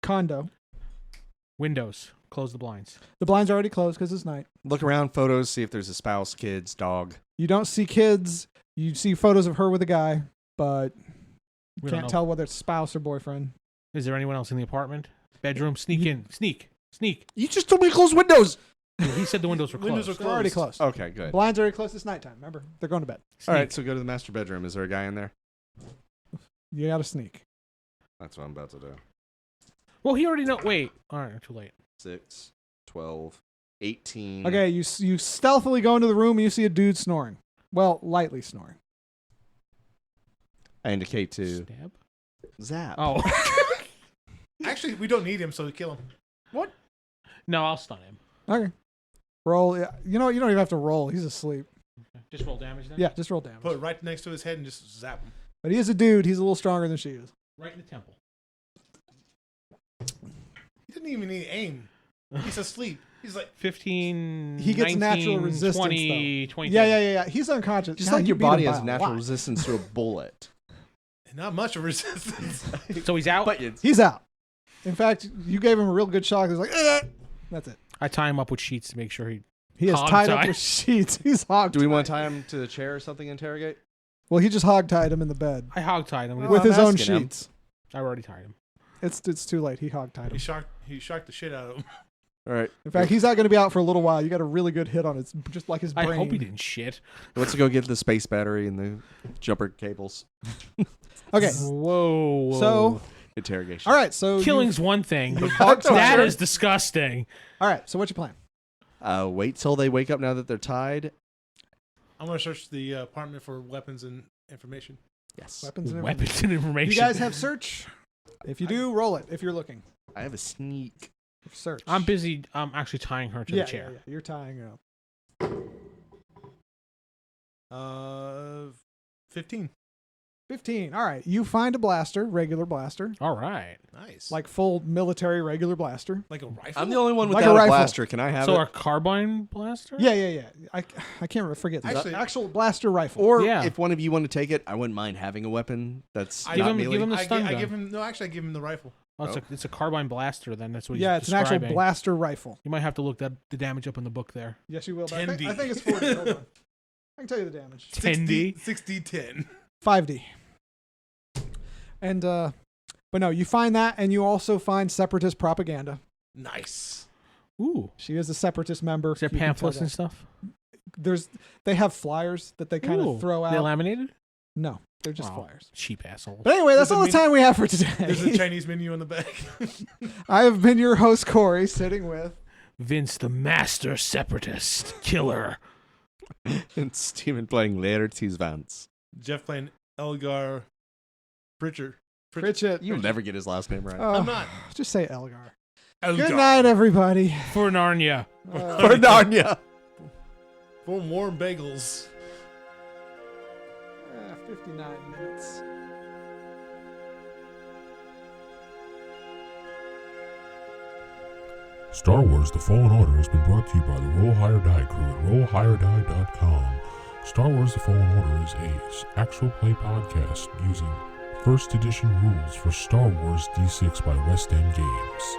S2: condo.
S3: Windows. Close the blinds.
S2: The blinds are already closed because it's night.
S4: Look around photos, see if there's a spouse, kids, dog.
S2: You don't see kids. You see photos of her with a guy, but you
S3: We don't
S2: can't
S3: know.
S2: tell whether it's spouse or boyfriend.
S3: Is there anyone else in the apartment? Bedroom. Sneak in. Sneak.
S4: You just told me to close windows.
S3: He said the windows were closed.
S5: Windows are
S2: They're already closed.
S4: Okay, good.
S2: Blinds are already closed. It's nighttime. Remember, they're going to bed.
S4: All right, so go to the master bedroom. Is there a guy in there?
S2: You got to sneak.
S4: That's what I'm about to do.
S3: Well, he already know. Wait. All right. Too late.
S4: 6, 12, 18.
S2: Okay, you stealthily go into the room and you see a dude snoring. Well, lightly snoring.
S4: I indicate to
S3: Stab.
S4: zap.
S3: Oh.
S5: Actually, we don't need him, so we kill him.
S3: No, I'll stun him.
S2: Okay. Roll. Yeah, you know what? You don't even have to roll. He's asleep.
S3: Just roll damage then.
S2: Yeah, just roll damage.
S5: Put it right next to his head and just zap him.
S2: But he is a dude. He's a little stronger than she is.
S3: Right in the temple.
S5: He didn't even need aim. He's asleep. He's like,
S3: 15.
S2: He gets
S3: 19,
S2: natural resistance,
S3: 20, 22.
S2: Yeah. He's unconscious.
S4: Just
S2: God,
S4: like
S2: you
S4: your
S2: beat him
S4: body
S2: by
S4: has
S2: a
S4: natural
S2: lot.
S4: resistance to a bullet.
S5: not much of resistance.
S3: So he's out.
S4: But it's,
S2: He's out. In fact, you gave him a real good shock. He's like, that's it.
S3: I tie him up with sheets to make sure he.
S2: He is
S3: Hog
S2: tied up
S3: tied.
S2: with sheets. He's hog.
S4: do we want to tie him to the chair or something? Interrogate.
S2: Well, he just hog tied him in the bed
S3: I hog tied him.
S4: Well,
S2: with
S4: I'm
S2: his own
S4: asking him.
S2: sheets.
S3: I already tied him.
S2: It's too late. He hog tied him.
S5: He shocked the shit out of him.
S4: All right.
S2: In fact, he's not going to be out for a little while. You got a really good hit on it, just like his brain.
S3: I hope he didn't shit.
S4: Let's go get the space battery and the jumper cables.
S2: Okay.
S3: Whoa.
S2: So,
S4: Interrogation.
S2: all right. So
S3: Killing's one thing, but
S2: hog tied
S3: that
S2: her.
S3: is disgusting.
S2: All right. So what's your plan?
S4: Wait till they wake up now that they're tied.
S5: I'm gonna search the apartment for weapons and information.
S4: Yes.
S2: Weapons and information.
S3: Weapons and information.
S2: You guys have search. If you do, roll it. If you're looking,
S4: I have a sneak.
S2: search.
S3: I'm busy. I'm actually tying her to
S2: Yeah,
S3: the chair.
S2: yeah. You're tying her up.
S5: 15.
S2: 15. All right. You find a blaster, regular blaster,
S3: All right.
S5: Nice.
S2: like full military regular blaster.
S5: Like a rifle.
S4: I'm the only one
S2: Like
S4: without
S2: a
S4: a,
S2: rifle.
S4: blaster. Can I have
S3: So
S4: it?
S3: our carbine blaster?
S2: Yeah. I can't forget.
S5: Actually-
S2: Actual blaster rifle.
S4: Or
S3: Yeah.
S4: if one of you want to take it, I wouldn't mind having a weapon that's
S5: I
S3: Give
S4: not
S3: him-
S4: melee.
S3: give him the
S5: I,
S3: stun
S5: I
S3: gun.
S5: give him no. Actually, I give him the rifle.
S3: Oh, it's a carbine blaster. Then that's what he's
S2: yeah, it's an actual
S3: describing.
S2: blaster rifle.
S3: You might have to look the damage up in the book there.
S2: Yes, you will. But I
S5: 10D.
S2: think it's 40. Hold on. I can tell you the damage.
S3: 10D.
S5: 60-10.
S2: 5D. And but no, you find that, and you also find separatist propaganda.
S5: Nice.
S3: Ooh.
S2: She is a separatist member.
S3: Is there
S2: You can tell
S3: pamphlets and
S2: that.
S3: stuff?
S2: They have flyers that they kind
S3: Ooh.
S2: of throw
S3: They
S2: out.
S3: laminated?
S2: No, they're just
S3: Wow.
S2: flyers.
S3: Cheap assholes.
S2: But anyway, that's
S5: There's a
S2: all the
S5: menu-
S2: time we have for
S5: There's a
S2: today.
S5: Chinese menu on the back.
S2: I have been your host, Corey, sitting with.
S3: Vince, the master separatist killer.
S4: and Steven playing Laertes Vance.
S5: Jeff playing Elgar Pritchard.
S2: Pritchett.
S4: You'll never get his last name right.
S2: Oh,
S5: I'm not.
S2: Just say Elgar. Good night, everybody.
S3: For Narnia.
S4: For Narnia.
S5: For warm bagels.
S2: 59 minutes.
S1: Star Wars The Fallen Order has been brought to you by the Roll Higher Die crew at rollhigherdie.com. Star Wars The Fallen Order is a actual play podcast using first edition rules for Star Wars D6 by West End Games.